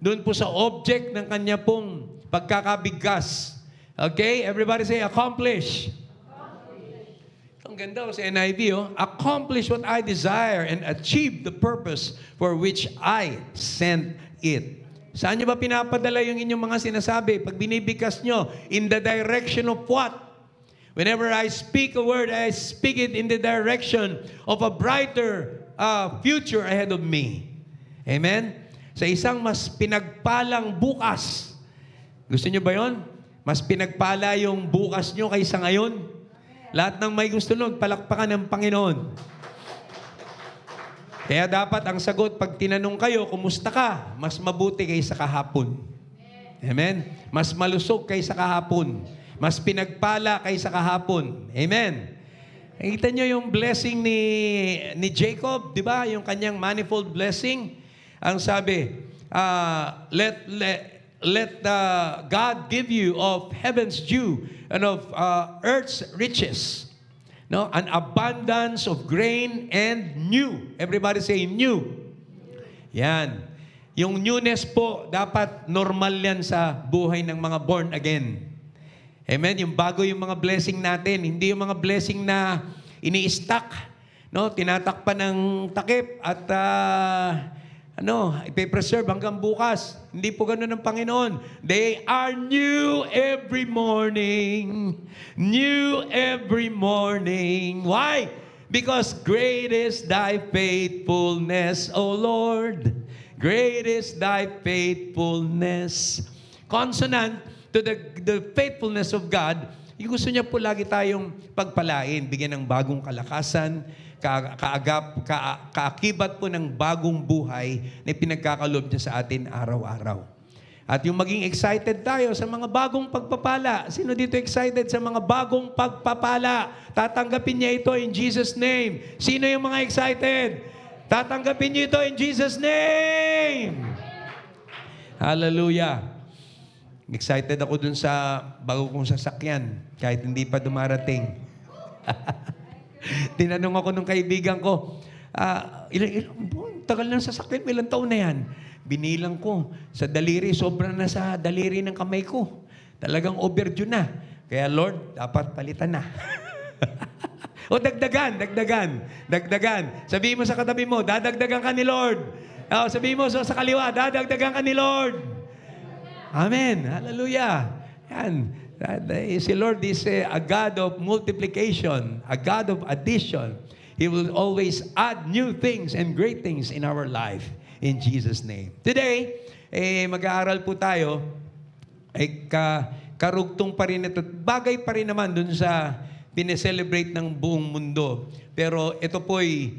doon po sa object ng kanya pong pagkakabigkas. Okay? Everybody say, accomplish. Ang ganda sa NIV, accomplish what I desire and achieve the purpose for which I sent it. Saan nyo ba pinapadala yung inyong mga sinasabi? Pag binibigkas nyo, in the direction of what? Whenever I speak a word, I speak it in the direction of a brighter future ahead of me. Amen? Sa isang mas pinagpalang bukas. Gusto nyo ba yon? Mas pinagpala yung bukas nyo kaysa ngayon? Lahat ng may gusto nun, palakpakan ng Panginoon. Kaya dapat ang sagot, pag tinanong kayo, kumusta ka? Mas mabuti kaysa kahapon. Amen? Mas malusog kaysa kahapon. Mas pinagpala kaysa kahapon. Amen? Nakita nyo yung blessing ni Jacob, di ba? Yung kanyang manifold blessing. Ang sabi, let God give you of heaven's dew and of earth's riches. No? An abundance of grain and new. Everybody say new. Yan. Yung newness po, dapat normal yan sa buhay ng mga born again. Amen? Yung bago yung mga blessing natin. Hindi yung mga blessing na ini-stack. No? Tinatakpan ng takip at ipe-preserve hanggang bukas. Hindi po ganun ng Panginoon. They are new every morning. New every morning. Why? Because great is thy faithfulness, O Lord. Great is thy faithfulness. Consonant to the faithfulness of God, yung gusto niya po lagi tayong pagpalain, bigyan ng bagong kalakasan, kaakibat po ng bagong buhay na pinagkakalob niya sa atin araw-araw. At yung maging excited tayo sa mga bagong pagpapala. Sino dito excited sa mga bagong pagpapala? Tatanggapin niya ito in Jesus' name. Sino yung mga excited? Tatanggapin niyo ito in Jesus' name. Hallelujah. Excited ako dun sa bago kong sasakyan, kahit hindi pa dumarating. Tinanong ako nung kaibigan ko, tagal na sasakyan, ilang taon na yan? Binilang ko, sa daliri, sobrang na sa daliri ng kamay ko. Talagang overdue na. Kaya Lord, dapat palitan na. O dagdagan. Sabihin mo sa katabi mo, dadagdagan ka ni Lord. O, sabihin mo sa kaliwa, dadagdagan ka ni Lord. Amen. Hallelujah. Yan. Si Lord is a God of multiplication, a God of addition. He will always add new things and great things in our life. In Jesus' name. Today, mag-aaral po tayo, karugtong pa rin ito. Bagay pa rin naman dun sa pineselebrate ng buong mundo. Pero ito po'y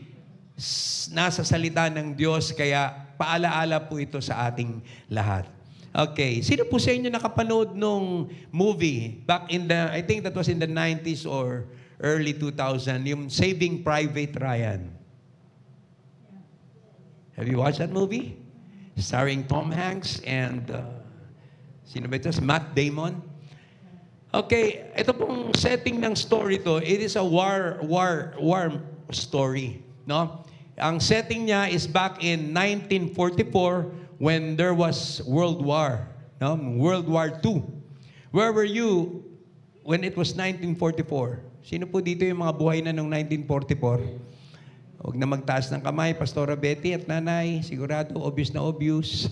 nasa salita ng Diyos, kaya paalaala po ito sa ating lahat. Okay. Sino po sa inyo nakapanood nung movie back in I think that was in the 90s or early 2000, yung Saving Private Ryan? Have you watched that movie? Starring Tom Hanks and sino ba ito? Matt Damon. Okay, ito pong setting ng story to, it is a war story, no? Ang setting niya is back in 1944 when there was World War, no? World War II. Where were you when it was 1944? Sino po dito yung mga buhay na noong 1944? Huwag na magtaas ng kamay, Pastora Betty at Nanay. Sigurado, obvious na obvious.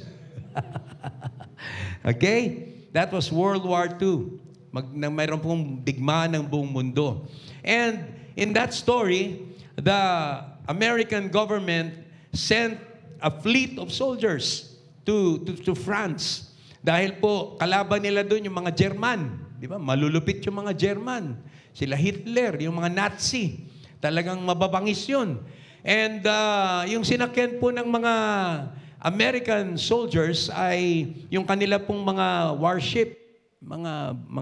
Okay? That was World War II. Mayroon pong digmaan ng buong mundo. And in that story, the American government sent a fleet of soldiers to France. Dahil po, kalaban nila doon yung mga German. Di ba? Malulupit yung mga German. Sila Hitler, yung mga Nazi. Talagang mababangis yun. And yung sinakyan po ng mga American soldiers ay yung kanila pong mga warship, mga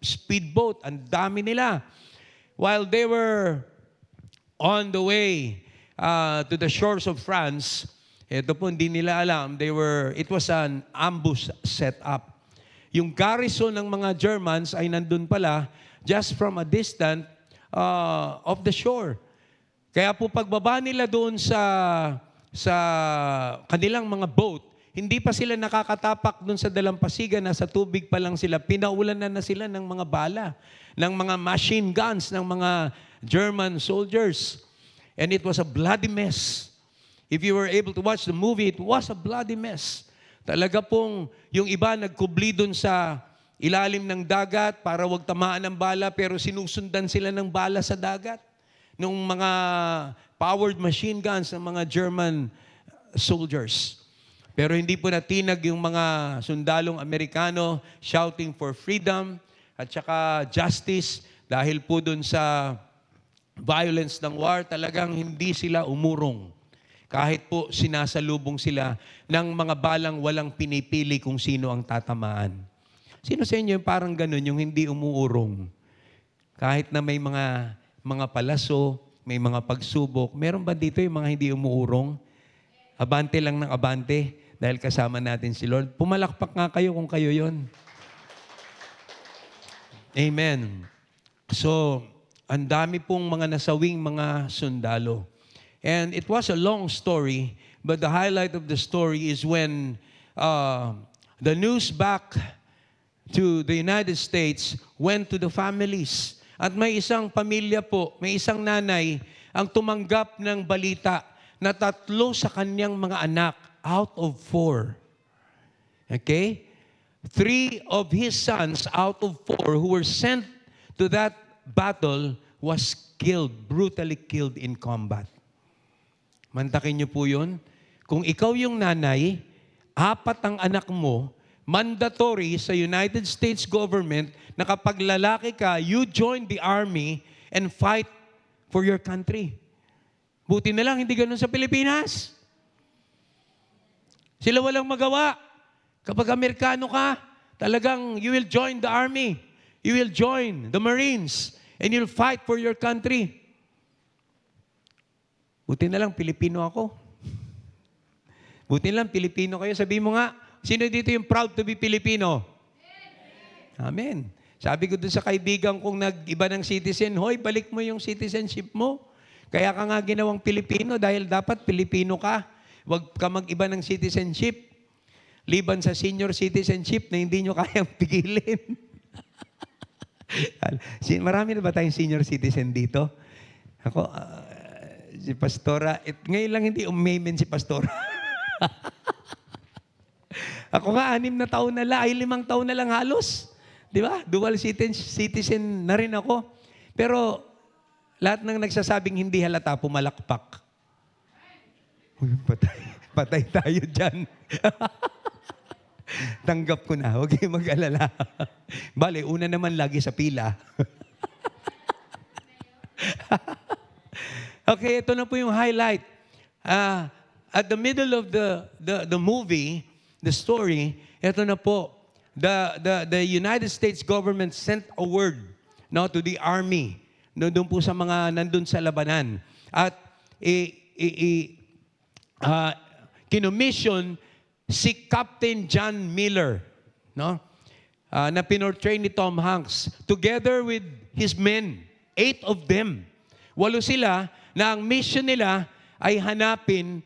speedboat, ang dami nila. While they were on the way to the shores of France, ito po hindi nila alam, it was an ambush set up. Yung garrison ng mga Germans ay nandun pala just from a distance of the shore. Kaya po pagbaba nila doon sa kanilang mga boat, hindi pa sila nakakatapak dun sa dalampasigan, nasa tubig pa lang sila, pinaulan na sila ng mga bala, ng mga machine guns, ng mga German soldiers. And it was a bloody mess. If you were able to watch the movie, it was a bloody mess. Talaga pong yung iba nagkubli dun sa ilalim ng dagat para wag tamaan ng bala, pero sinusundan sila ng bala sa dagat nung mga powered machine guns ng mga German soldiers. Pero hindi po natinag yung mga sundalong Amerikano shouting for freedom at saka justice dahil po dun sa violence ng war, talagang hindi sila umurong. Kahit po sinasalubong sila ng mga balang walang pinipili kung sino ang tatamaan. Sino sa inyo yung parang ganun, yung hindi umuurong? Kahit na may mga palaso, may mga pagsubok, meron ba dito yung mga hindi umuurong? Abante lang ng abante dahil kasama natin si Lord. Pumalakpak nga kayo kung kayo yon. Amen. So, ang dami pong mga nasawing mga sundalo. And it was a long story, but the highlight of the story is when the news back to the United States went to the families. At may isang pamilya po, may isang nanay ang tumanggap ng balita na 3 sa kanyang mga anak out of 4. Okay? 3 of his sons out of 4 who were sent to that battle was killed, brutally killed in combat. Mantakin niyo po yun. Kung ikaw yung nanay, 4 ang anak mo, mandatory sa United States government na kapag lalaki ka, you join the army and fight for your country. Buti na lang, hindi ganun sa Pilipinas. Sila walang magawa. Kapag Amerikano ka, talagang you will join the army. You will join the Marines. And you'll fight for your country. Buti na lang, Pilipino ako. Buti na lang, Pilipino kayo. Sabi mo nga, sino dito yung proud to be Filipino? Amen. Sabi ko dun sa kaibigan kong nag-iba ng citizen, hoy, balik mo yung citizenship mo. Kaya ka nga ginawang Pilipino dahil dapat Pilipino ka. Huwag ka mag-iba ng citizenship. Liban sa senior citizenship na hindi nyo kayang pigilin. Marami na ba tayong senior citizen dito? Ako, si Pastora, ngayon lang hindi umamen si Pastora. Ako nga, 6 na taon na lang, 5 taon na lang halos. Di ba? Dual citizen na rin ako. Pero lahat ng nagsasabing hindi halata, pumalakpak. Uy, patay tayo dyan. Tanggap ko na, huwag kayong mag-alala. Bale, una naman lagi sa pila. Okay, ito na po yung highlight. At the middle of the movie, the story, ito na po, the United States government sent a word to the army, doon po sa mga nandun sa labanan. At kinomission si Captain John Miller, na pinortray ni Tom Hanks, together with his men, 8 of them. 8 sila na ang mission nila ay hanapin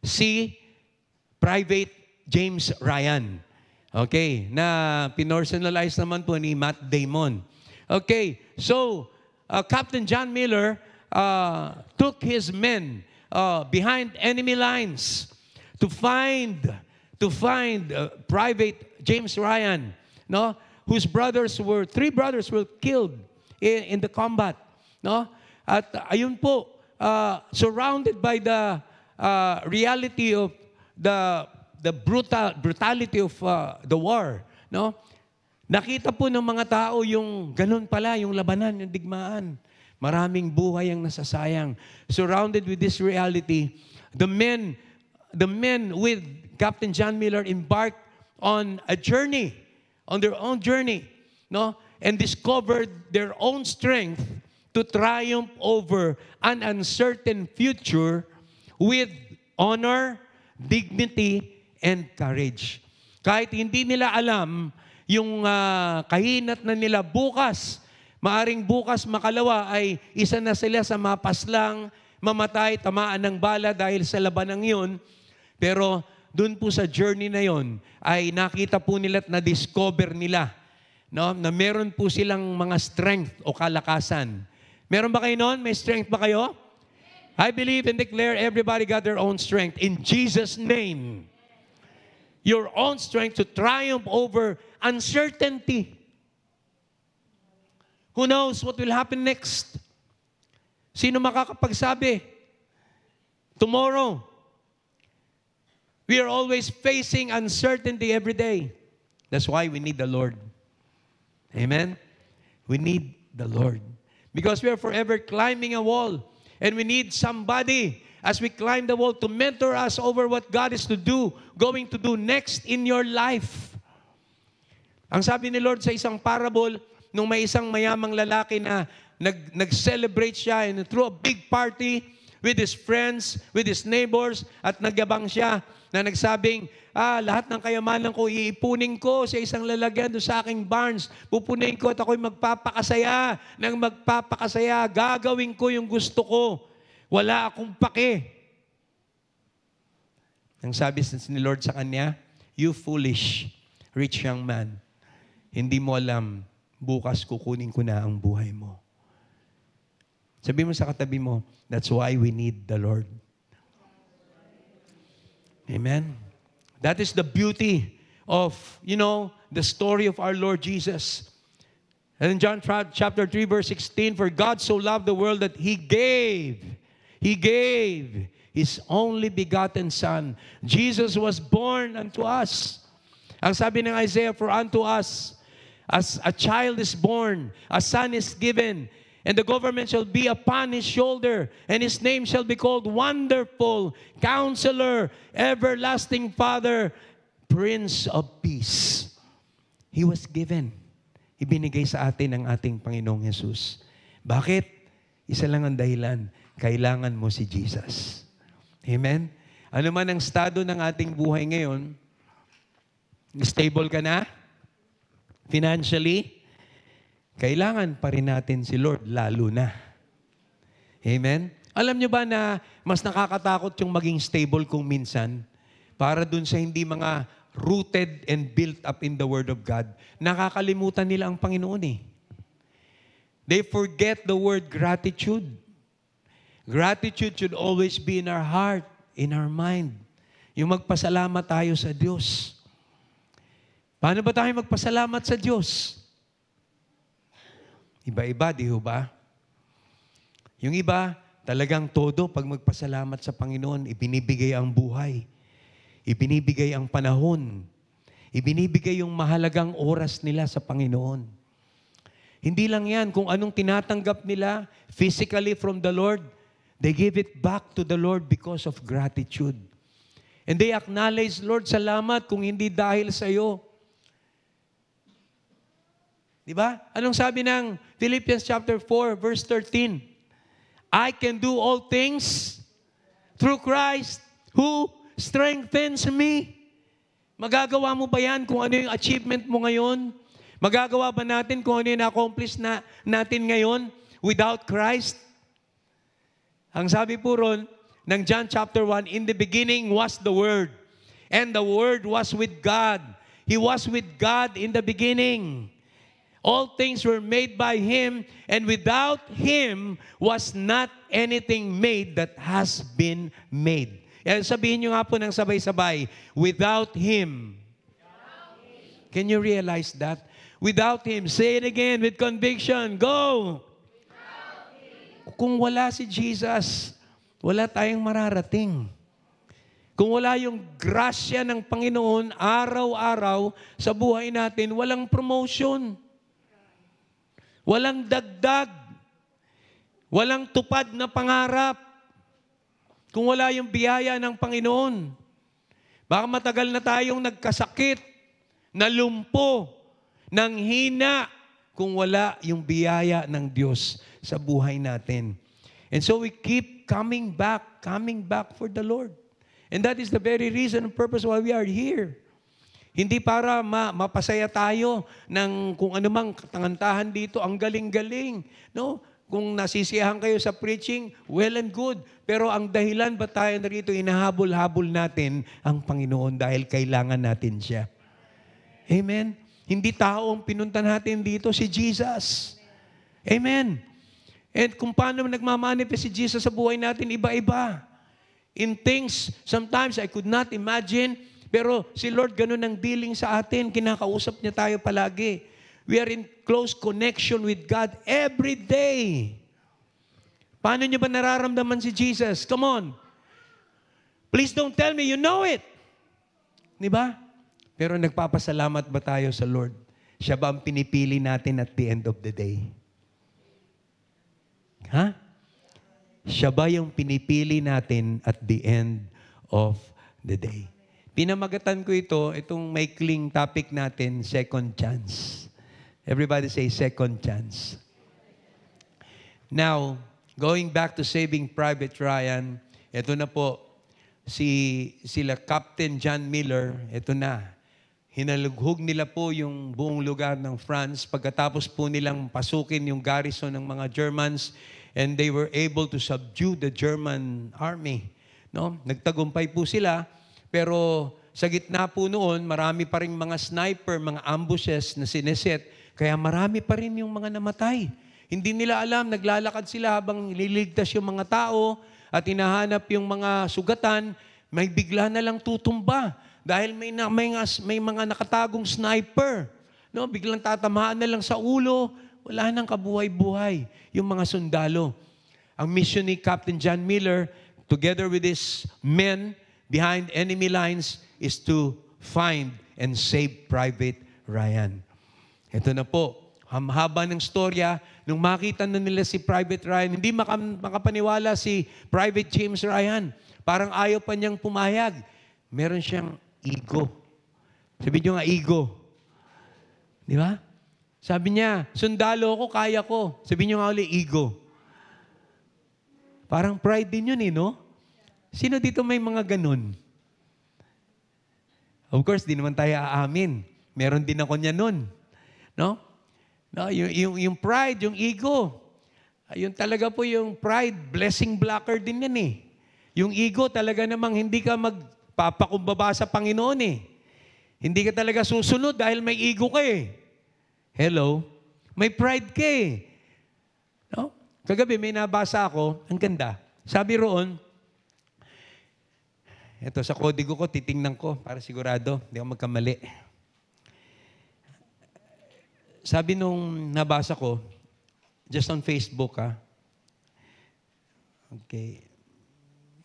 si Private James Ryan. Okay, na pinersonalize naman po ni Matt Damon. Okay, so Captain John Miller took his men behind enemy lines to find Private James Ryan, whose 3 brothers were killed in the combat, At ayun po, surrounded by the reality of the brutality of the war, Nakita po ng mga tao yung ganun pala, yung labanan, yung digmaan. Maraming buhay ang nasasayang. Surrounded with this reality, the men with Captain John Miller embarked on a journey, on their own journey, and discovered their own strength to triumph over an uncertain future with honor, dignity, and courage. Kahit hindi nila alam yung kahinat na nila bukas, maaring bukas makalawa ay isa na sila sa mapaslang, mamatay, tamaan ng bala dahil sa labanang yun. Pero dun po sa journey na yon, ay nakita po nila at na-discover nila, no, na meron po silang mga strength o kalakasan. Meron ba kayo noon? May strength ba kayo? I believe and declare everybody got their own strength. In Jesus' name. Your own strength to triumph over uncertainty. Who knows what will happen next? Sino makakapagsabi? Tomorrow. We are always facing uncertainty every day. That's why we need the Lord. Amen? We need the Lord. Because we are forever climbing a wall. And we need somebody as we climb the wall to mentor us over what God is going to do next in your life. Ang sabi ni Lord sa isang parable, nung may isang mayamang lalaki na nag-celebrate siya and threw a big party with his friends, with his neighbors, at nagyabang siya na nagsabing, lahat ng kayamanan ko, iipunin ko sa isang lalagyan doon sa aking barns. Pupunin ko at ako'y magpapakasaya. Nang magpapakasaya, gagawin ko yung gusto ko. Wala akong pake. Ang sabi ni Lord sa kanya, you foolish, rich young man. Hindi mo alam, bukas kukunin ko na ang buhay mo. Sabi mo sa katabi mo, that's why we need the Lord. Amen? That is the beauty of, the story of our Lord Jesus. And in John chapter 3, verse 16, for God so loved the world that He gave His only begotten Son. Jesus was born unto us. Ang sabi ng Isaiah, for unto us, as a child is born, a son is given, and the government shall be upon His shoulder, and His name shall be called Wonderful, Counselor, Everlasting Father, Prince of Peace. He was given. Ibinigay sa atin ng ating Panginoong Jesus. Bakit? Isa lang ang dahilan. Kailangan mo si Jesus. Amen? Ano man ang estado ng ating buhay ngayon, stable ka na? Financially? Kailangan pa rin natin si Lord, lalo na. Amen? Alam nyo ba na mas nakakatakot yung maging stable kung minsan para dun sa hindi mga rooted and built up in the Word of God, nakakalimutan nila ang Panginoon eh. They forget the word gratitude. Gratitude should always be in our heart, in our mind. Yung magpasalamat tayo sa Diyos. Paano ba tayo magpasalamat sa Diyos? Iba-iba, di ho ba? Yung iba, talagang todo pag magpasalamat sa Panginoon, ibinibigay ang buhay. Ibinibigay ang panahon. Ibinibigay yung mahalagang oras nila sa Panginoon. Hindi lang yan, kung anong tinatanggap nila physically from the Lord, they give it back to the Lord because of gratitude. And they acknowledge, Lord, salamat kung hindi dahil sa iyo. Diba? Anong sabi ng Philippians chapter 4, verse 13? I can do all things through Christ who strengthens me. Magagawa mo ba yan kung ano yung achievement mo ngayon? Magagawa ba natin kung ano yung na-accomplish natin ngayon without Christ? Ang sabi po ron, ng John chapter 1, in the beginning was the Word, and the Word was with God. He was with God in the beginning. All things were made by Him, and without Him was not anything made that has been made. Sabihin nyo nga po ng sabay-sabay, without Him. Can you realize that? Without Him. Say it again with conviction. Go! Kung wala si Jesus, wala tayong mararating. Kung wala yung grasya ng Panginoon araw-araw sa buhay natin, walang promotion. Walang dagdag. Walang tupad na pangarap. Kung wala yung biyaya ng Panginoon. Baka matagal na tayong nagkasakit, nalumpo, nanghina, kung wala yung biyaya ng Diyos sa buhay natin. And so we keep coming back for the Lord. And that is the very reason and purpose why we are here. Hindi para mapasaya tayo ng kung anumang katangantahan dito, ang galing-galing. No? kung nasisiyahan kayo sa preaching, well and good. Pero ang dahilan ba tayo narito, inahabol-habol natin ang Panginoon dahil kailangan natin siya. Amen? Hindi tao ang pinunta natin dito, si Jesus. Amen? And kung paano nagmamanifest si Jesus sa buhay natin, iba-iba. In things, sometimes I could not imagine, pero si Lord ganun ang dealing sa atin. Kinakausap niya tayo palagi. We are in close connection with God every day. Paano niyo ba nararamdaman si Jesus? Come on. Please don't tell me you know it. Di ba? Pero nagpapasalamat ba tayo sa Lord? Siya ba ang pinipili natin at the end of the day? Ha? Siya ba yung pinipili natin at the end of the day? Pinamagatan ko itong maikling topic natin, second chance. Everybody say second chance. Now, going back to Saving Private Ryan, ito na po, sila Captain John Miller, ito na. Hinalughog nila po yung buong lugar ng France pagkatapos po nilang pasukin yung garrison ng mga Germans, and they were able to subdue the German army. No? Nagtagumpay po sila, pero sa gitna po noon, marami pa rin mga sniper, mga ambushes na sineset, kaya marami pa rin yung mga namatay. Hindi nila alam, naglalakad sila habang liligtas yung mga tao at hinahanap yung mga sugatan, may bigla na lang tutumba dahil may mga nakatagong sniper. No? Biglang tatamaan na lang sa ulo, wala nang kabuhay-buhay yung mga sundalo. Ang mission ni Captain John Miller, together with his men behind enemy lines, is to find and save Private Ryan. Ito na po, haba ng storya. Nung makita na nila si Private Ryan, hindi makapaniwala si Private James Ryan. Parang ayaw pa niyang pumayag. Meron siyang ego. Sabi niyo nga, ego. Di ba? Sabi niya, sundalo ko, kaya ko. Sabi niyo nga ulit, ego. Parang pride din yun no? Sino dito may mga ganun? Of course, di naman tayo aamin. Meron din ako niya nun. No? No, yung pride, yung ego. Yun talaga po yung pride, blessing blocker din yan Yung ego talaga namang hindi ka magpapakumbaba sa Panginoon Hindi ka talaga susunod dahil may ego ka Hello? May pride ka No? Kagabi may nabasa ako, ang ganda. Sabi roon, ito sa kodigo ko, titingnan ko para sigurado, hindi ako magkamali. Sabi nung nabasa ko, just on Facebook Okay.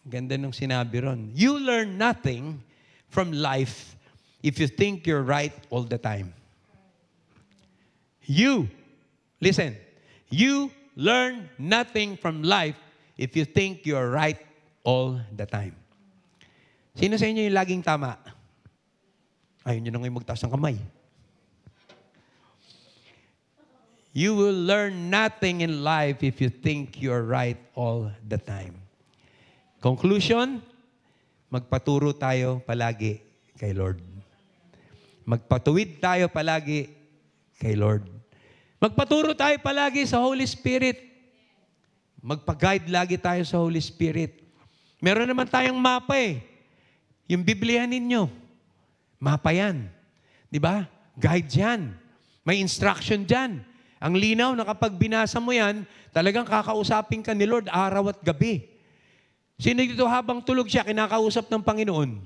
Ganda nung sinabi ron. You learn nothing from life if you think you're right all the time. Listen, you learn nothing from life if you think you're right all the time. Sino sa inyo yung laging tama? Ayun nyo na ngayon magtaas ng kamay. You will learn nothing in life if you think you're right all the time. Conclusion, magpaturo tayo palagi kay Lord. Magpatuwid tayo palagi kay Lord. Magpaturo tayo palagi sa Holy Spirit. Magpa-guide lagi tayo sa Holy Spirit. Meron naman tayong mapa Yung Biblia ninyo. Mapa yan. Di ba? Guide yan. May instruction dyan. Ang linaw na kapag binasa mo yan, talagang kakausapin ka ni Lord araw at gabi. Sino dito habang tulog siya, kinakausap ng Panginoon?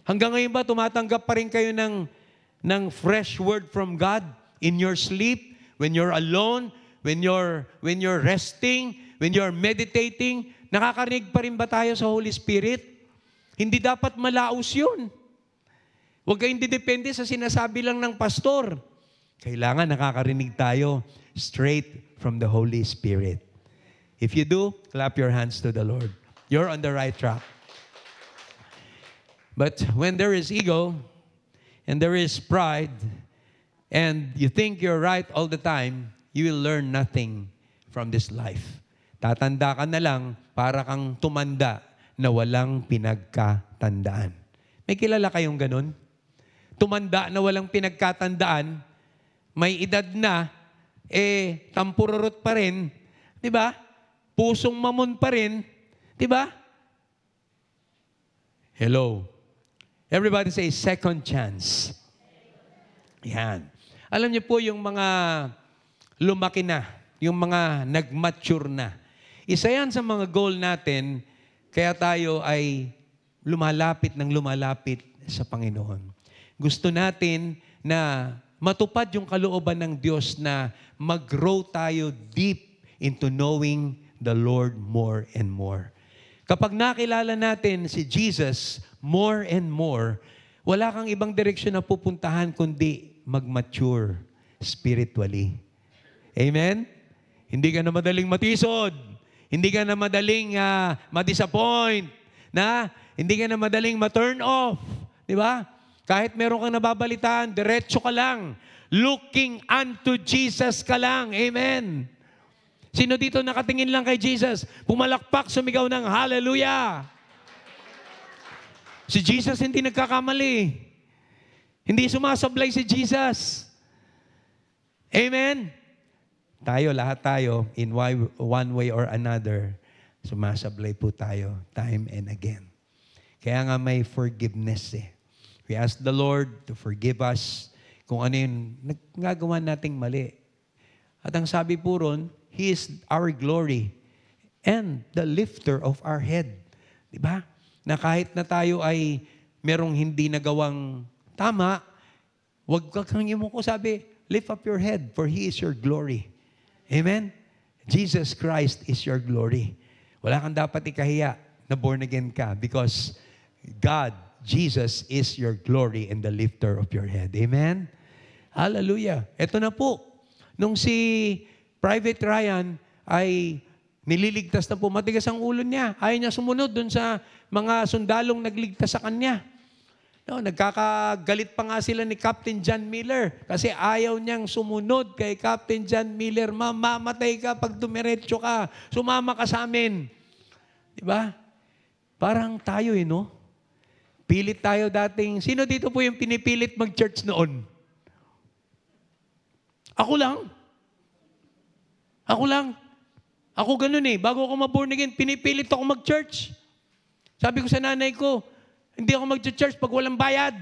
Hanggang ngayon ba, tumatanggap pa rin kayo ng fresh word from God in your sleep, when you're alone, when you're resting, when you're meditating? Nakakarinig pa rin ba tayo sa Holy Spirit? Hindi dapat malaos yun. Huwag kayong didepende sa sinasabi lang ng pastor. Kailangan nakakarinig tayo straight from the Holy Spirit. If you do, clap your hands to the Lord. You're on the right track. But when there is ego, and there is pride, and you think you're right all the time, you will learn nothing from this life. Tatanda ka na lang para kang tumanda na walang pinagkatandaan. May kilala kayong ganun? Tumanda na walang pinagkatandaan, may edad na, tampururot pa rin, Di ba? Pusong mamon pa rin. Di ba? Hello. Everybody say, second chance. Yan. Alam niyo po yung mga lumaki na, yung mga nag-mature na. Isa yan sa mga goal natin, kaya tayo ay lumalapit ng lumalapit sa Panginoon. Gusto natin na matupad yung kalooban ng Diyos na mag-grow tayo deep into knowing the Lord more and more. Kapag nakilala natin si Jesus more and more, wala kang ibang direksyon na pupuntahan kundi mag-mature spiritually. Amen? Hindi ka na madaling matisod. Hindi ka na madaling ma-disappoint. Hindi ka na madaling ma-turn off. Di ba? Kahit meron kang nababalitaan, diretso ka lang. Looking unto Jesus ka lang. Amen? Sino dito nakatingin lang kay Jesus? Pumalakpak, sumigaw ng hallelujah. Si Jesus hindi nagkakamali. Hindi sumasablay si Jesus. Amen? Lahat tayo, in one way or another, sumasablay po tayo time and again. Kaya nga may forgiveness eh. We ask the Lord to forgive us kung ano yung nagagawa nating mali. At ang sabi po ron, He is our glory and the lifter of our head. Diba? Na kahit na tayo ay merong hindi nagawang tama, wag kang ko sabi, lift up your head for He is your glory. Amen? Jesus Christ is your glory. Wala kang dapat ikahiya na born again ka because God, Jesus is your glory and the lifter of your head. Amen? Hallelujah. Ito na po. Nung si Private Ryan ay nililigtas na po, matigas ang ulo niya. Ayaw niya sumunod dun sa mga sundalong nagligtas sa kanya. No, nagkakagalit pa nga sila ni Captain John Miller kasi ayaw niyang sumunod kay Captain John Miller. Mamamatay ka pag dumiretso ka. Sumama ka sa amin. Diba? Parang tayo no? Pilit tayo dating. Sino dito po yung pinipilit mag-church noon? Ako lang. Ako ganun Bago ako ma-born again, pinipilit ako mag-church. Sabi ko sa nanay ko, hindi ako mag-church pag walang bayad.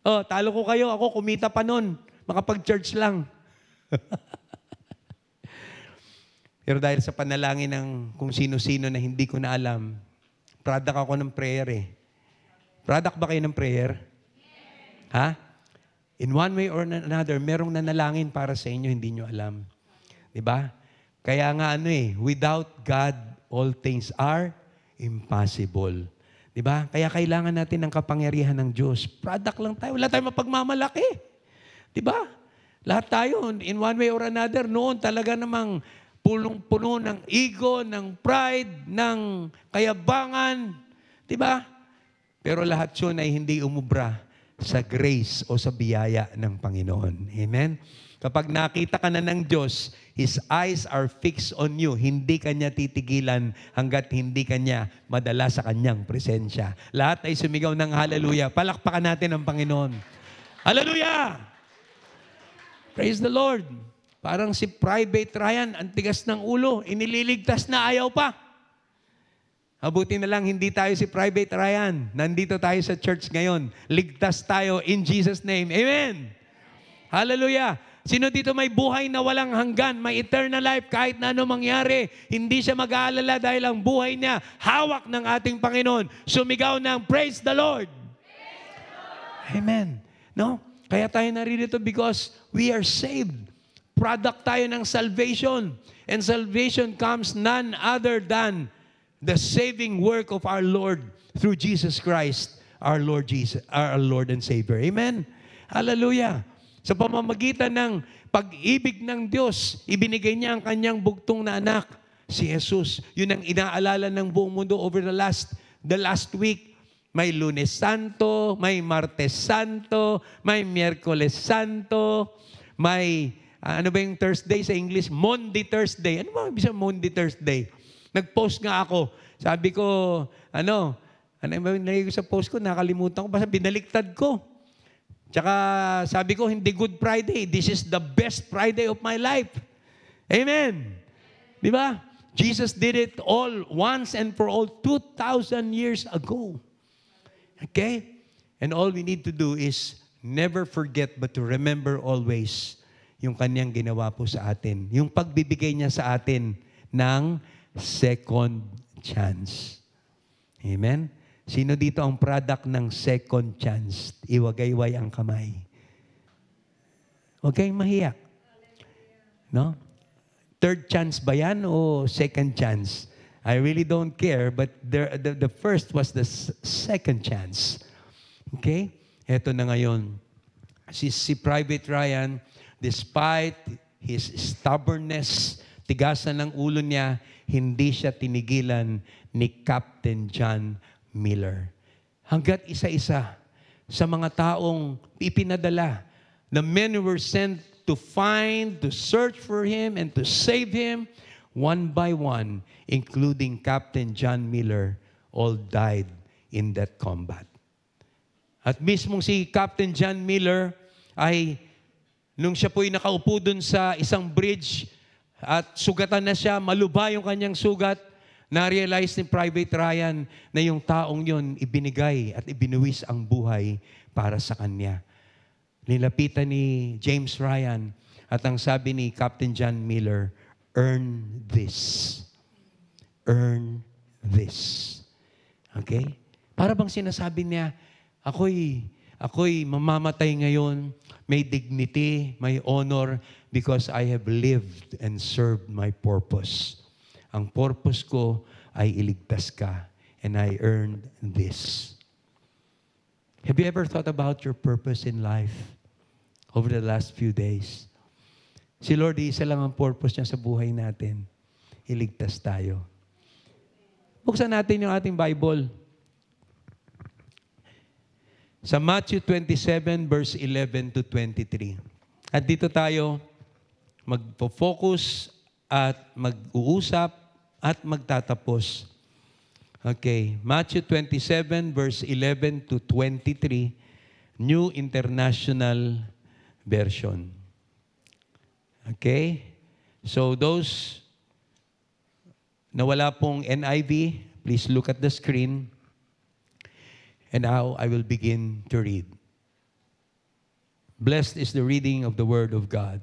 Talo ko kayo. Ako, kumita pa nun. Makapag-church lang. Pero dahil sa panalangin ng kung sino-sino na hindi ko na alam, product ako ng prayer Product ba kayo ng prayer? Ha? In one way or another, merong nanalangin para sa inyo, hindi nyo alam. Diba? Kaya nga without God, all things are impossible. Diba? Kaya kailangan natin ng kapangyarihan ng Diyos. Product lang tayo. Wala tayong mapagmamalaki. Diba? Lahat tayo, in one way or another, noon talaga namang pulong-puno ng ego, ng pride, ng kayabangan. Diba? Pero lahat yun ay hindi umubra sa grace o sa biyaya ng Panginoon. Amen? Kapag nakita ka na ng Diyos, His eyes are fixed on you. Hindi Kanya titigilan hanggat hindi Kanya madala sa Kanyang presensya. Lahat ay sumigaw ng hallelujah. Palakpakan natin ang Panginoon. Hallelujah! Praise the Lord. Parang si Private Ryan, ang tigas ng ulo, inililigtas na ayaw pa. Mabuti na lang, hindi tayo si Private Ryan. Nandito tayo sa church ngayon. Ligtas tayo in Jesus' name. Amen! Hallelujah! Sino dito may buhay na walang hanggan, may eternal life kahit na ano mangyari, hindi siya mag-aalala dahil ang buhay niya hawak ng ating Panginoon. Sumigaw ng praise the Lord. Praise the Lord. Amen. No? Kaya tayo narito because we are saved. Product tayo ng salvation. And salvation comes none other than the saving work of our Lord through Jesus Christ, our Lord and Savior. Amen. Hallelujah. Sa pamamagitan ng pag-ibig ng Diyos, ibinigay niya ang kanyang bugtong na anak, si Jesus. Yun ang inaalala ng buong mundo over the last week. May Lunes Santo, may Martes Santo, may Miyerkules Santo, may, ano ba yung Thursday sa English? Monday Thursday. Ano ba ibig sabihin Monday Thursday? Nag-post nga ako. Sabi ko, ano ba yung nalagay ko sa post ko? Nakalimutan ko. Basta binaliktad ko. Tsaka sabi ko, hindi Good Friday. This is the best Friday of my life. Amen. Di ba? Jesus did it all once and for all 2,000 years ago. Okay? And all we need to do is never forget but to remember always yung kanyang ginawa po sa atin. Yung pagbibigay niya sa atin ng second chance. Amen? Sino dito ang product ng second chance? Iwagayway ang kamay. Huwag kayong mahiyak. No? Third chance ba yan o second chance? I really don't care, but the first was the second chance. Okay? Eto na ngayon. Si Private Ryan, despite his stubbornness, tigasan ng ulo niya, hindi siya tinigilan ni Captain John Miller. Hanggat isa-isa sa mga taong ipinadala, the men who were sent to find, to search for him, and to save him, one by one, including Captain John Miller, all died in that combat. At mismong si Captain John Miller ay, nung siya po'y nakaupo dun sa isang bridge at sugatan na siya, malubha yung kanyang sugat, na-realize ni Private Ryan na yung taong yun ibinigay at ibinuwis ang buhay para sa kanya. Nilapitan ni James Ryan at ang sabi ni Captain John Miller, earn this. Earn this. Okay? Para bang sinasabi niya, ako'y mamamatay ngayon, may dignity, may honor, because I have lived and served my purpose. Ang purpose ko ay iligtas ka, and I earned this. Have you ever thought about your purpose in life over the last few days? Si Lord, isa lang ang purpose niya sa buhay natin. Iligtas tayo. Buksan natin yung ating Bible. Sa Matthew 27, verse 11 to 23. At dito tayo magpo-focus at mag-uusap at magtatapos. Okay, Matthew 27, verse 11 to 23, New International Version. Okay? So those na wala pong NIV, please look at the screen. And now I will begin to read. Blessed is the reading of the Word of God.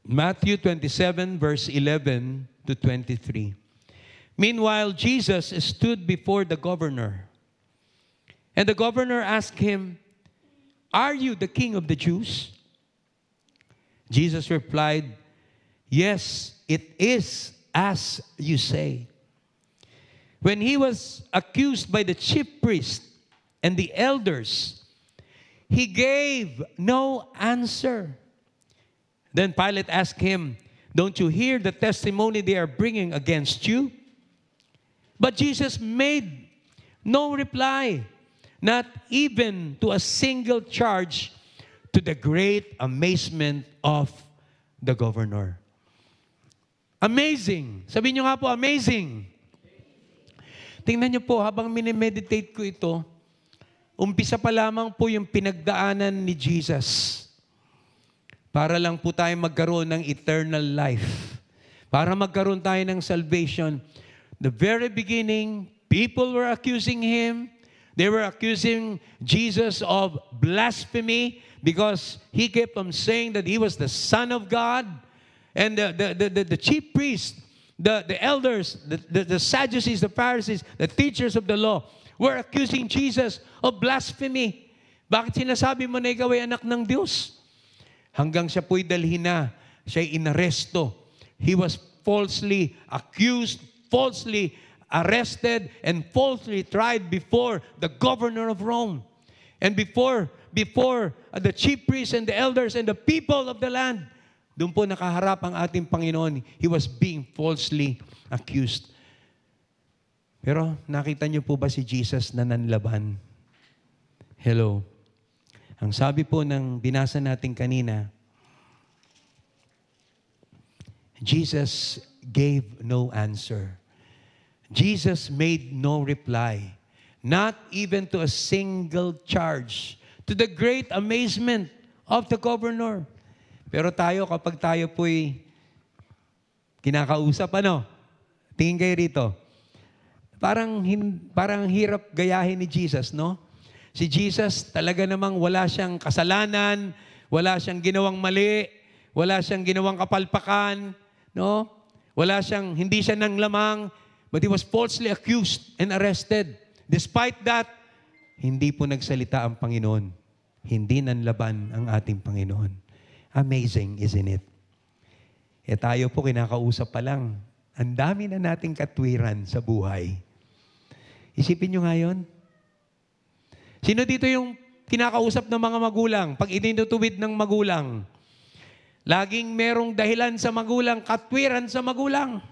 Matthew 27, verse 11 to 23. Meanwhile, Jesus stood before the governor. And the governor asked him, "Are you the king of the Jews?" Jesus replied, "Yes, it is as you say." When he was accused by the chief priest and the elders, he gave no answer. Then Pilate asked him, "Don't you hear the testimony they are bringing against you?" But Jesus made no reply, not even to a single charge, to the great amazement of the governor. Amazing. Sabihin niyo nga po, amazing. Tingnan niyo po, habang minimeditate ko ito, umpisa pa lamang po yung pinagdaanan ni Jesus. Para lang po tayo magkaroon ng eternal life. Para magkaroon tayo ng salvation. The very beginning, people were accusing him. They were accusing Jesus of blasphemy because he kept on saying that he was the Son of God. And the chief priests, the elders, the Sadducees, the Pharisees, the teachers of the law were accusing Jesus of blasphemy. Bakit sinasabi mo na ikaw ay anak ng Diyos? Hanggang siya po'y dalhin na, siya'y inaresto. He was falsely accused, falsely arrested, and falsely tried before the governor of Rome. And before the chief priests and the elders and the people of the land, doon po nakaharap ang ating Panginoon. He was being falsely accused. Pero nakita niyo po ba si Jesus na nanlaban? Hello. Ang sabi po ng binasa natin kanina, Jesus gave no answer. Jesus made no reply, not even to a single charge, to the great amazement of the governor. Pero tayo, kapag tayo po'y kinakausap, ano? Tingin kayo rito. Parang hirap gayahin ni Jesus, no? Si Jesus talaga namang wala siyang kasalanan, wala siyang ginawang mali, wala siyang ginawang kapalpakan, no? Hindi siya nanglamang, but he was falsely accused and arrested. Despite that, hindi po nagsalita ang Panginoon. Hindi nanlaban ang ating Panginoon. Amazing, isn't it? Tayo po kinakausap pa lang. Ang dami na nating katwiran sa buhay. Isipin nyo nga yun. Sino dito yung kinakausap ng mga magulang? Pag itinutuwid ng magulang, laging merong dahilan sa magulang, katwiran sa magulang.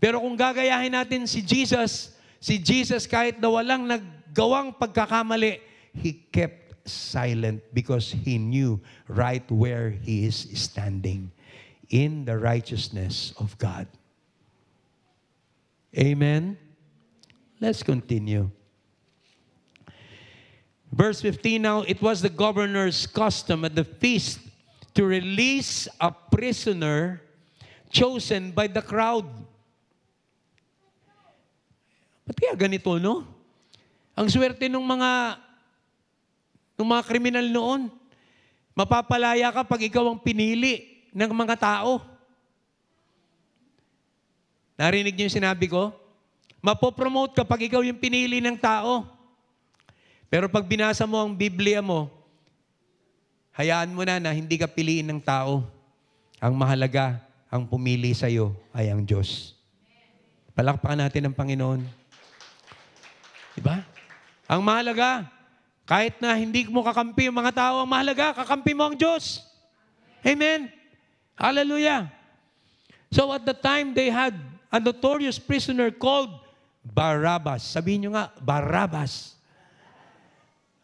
Pero kung gagayahin natin si Jesus kahit na walang naggawang pagkakamali, He kept silent because He knew right where He is standing in the righteousness of God. Amen? Let's continue. Verse 15 now, it was the governor's custom at the feast to release a prisoner chosen by the crowd. Ba't kaya ganito, no? Ang swerte ng mga kriminal noon. Mapapalaya ka pag ikaw ang pinili ng mga tao. Narinig niyo yung sinabi ko? Mapopromote ka pag ikaw yung pinili ng tao. Pero pag binasa mo ang Biblia mo, hayaan mo na hindi ka piliin ng tao. Ang mahalaga, ang pumili sa iyo ay ang Diyos. Palakpakan natin ang Panginoon. Diba? Ang mahalaga, kahit na hindi mo kakampi ang mga tao, ang mahalaga, kakampi mo ang Diyos. Amen. Hallelujah. So at the time, they had a notorious prisoner called Barabbas. Sabihin nyo nga, Barabbas.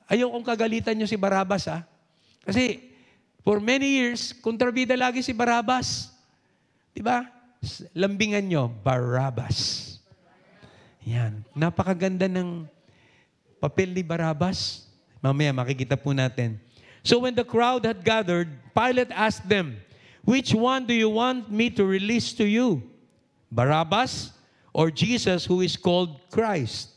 Ayaw kong kagalitan nyo si Barabbas, ha? Kasi, for many years, kontrabida lagi si Barabbas. Diba? Lambingan nyo, Barabbas. Yan. Napakaganda ng papel ni Barabbas. Mamaya, makikita po natin. So when the crowd had gathered, Pilate asked them, "Which one do you want me to release to you? Barabbas or Jesus who is called Christ?"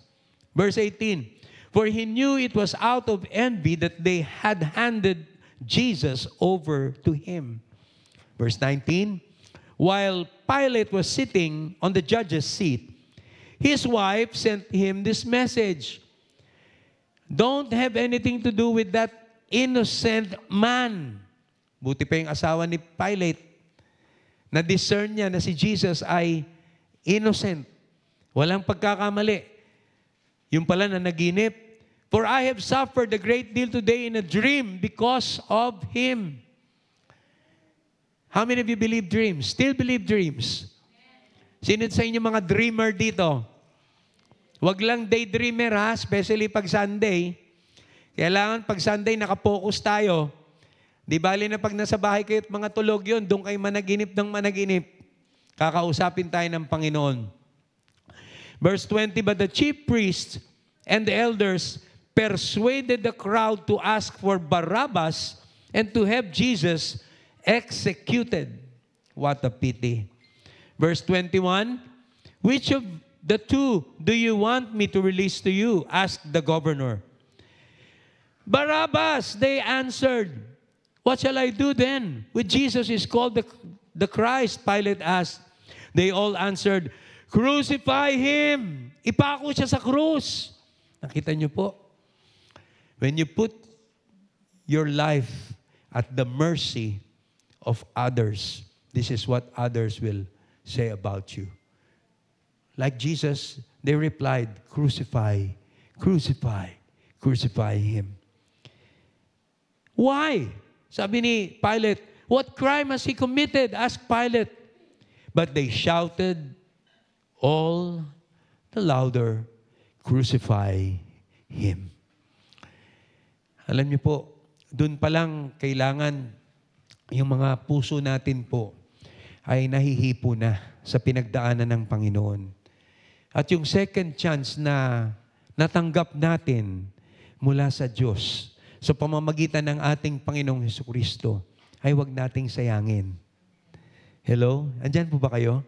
Verse 18, for he knew it was out of envy that they had handed Jesus over to him. Verse 19, while Pilate was sitting on the judge's seat, his wife sent him this message, "Don't have anything to do with that innocent man." Buti pa yung asawa ni Pilate, na-discern niya na si Jesus ay innocent. Walang pagkakamali. Yung pala na naginip. "For I have suffered a great deal today in a dream because of him." How many of you believe dreams? Still believe dreams? Sino sa inyo mga dreamer dito? Wag lang daydreamer, ha? Especially pag Sunday. Kailangan pag Sunday nakapokus tayo. Di bali na pag nasa bahay kayo at mga tulog yun, doon kayo managinip ng managinip. Kakausapin tayo ng Panginoon. Verse 20, but the chief priests and the elders persuaded the crowd to ask for Barabbas and to have Jesus executed. What a pity. Verse 21, which of the two do you want me to release to you? Asked the governor. Barabbas, they answered. What shall I do then? With Jesus is called the Christ, Pilate asked. They all answered, crucify him. Ipako siya sa krus. Nakita niyo po? When you put your life at the mercy of others, this is what others will say about you. Like Jesus, they replied, crucify, crucify, crucify him. Why? Sabi ni Pilate, what crime has he committed? Asked Pilate. But they shouted all the louder, crucify him. Alam niyo po, doon pa lang kailangan yung mga puso natin po ay nahihipo na sa pinagdaanan ng Panginoon. At yung second chance na natanggap natin mula sa Diyos sa pamamagitan ng ating Panginoong Hesukristo ay huwag nating sayangin. Hello? Andyan po ba kayo?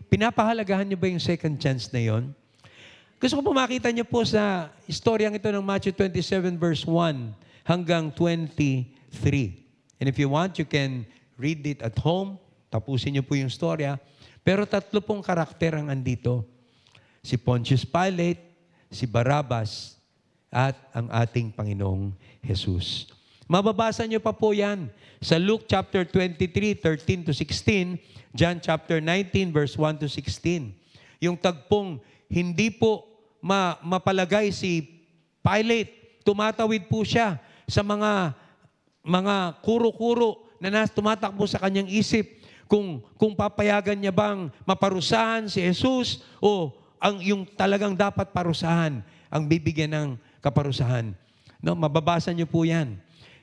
Pinapahalagahan niyo ba yung second chance na yon? Gusto ko po makita niyo po sa istoryang ito ng Matthew 27 verse 1 hanggang 23. And if you want, you can read it at home. Tapusin niyo po yung storya. Pero tatlo pong karakter ang andito. Si Pontius Pilate, si Barabbas, at ang ating Panginoong Jesus. Mababasa niyo pa po yan sa Luke chapter 23, 13 to 16, John chapter 19, verse 1 to 16. Yung tagpong hindi po mapalagay si Pilate, tumatawid po siya sa mga kuro-kuro na tumatakbo sa kanyang isip kung papayagan niya bang maparusahan si Jesus o yung talagang dapat parusahan ang bibigyan ng kaparusahan. No, mababasa niyo po yan.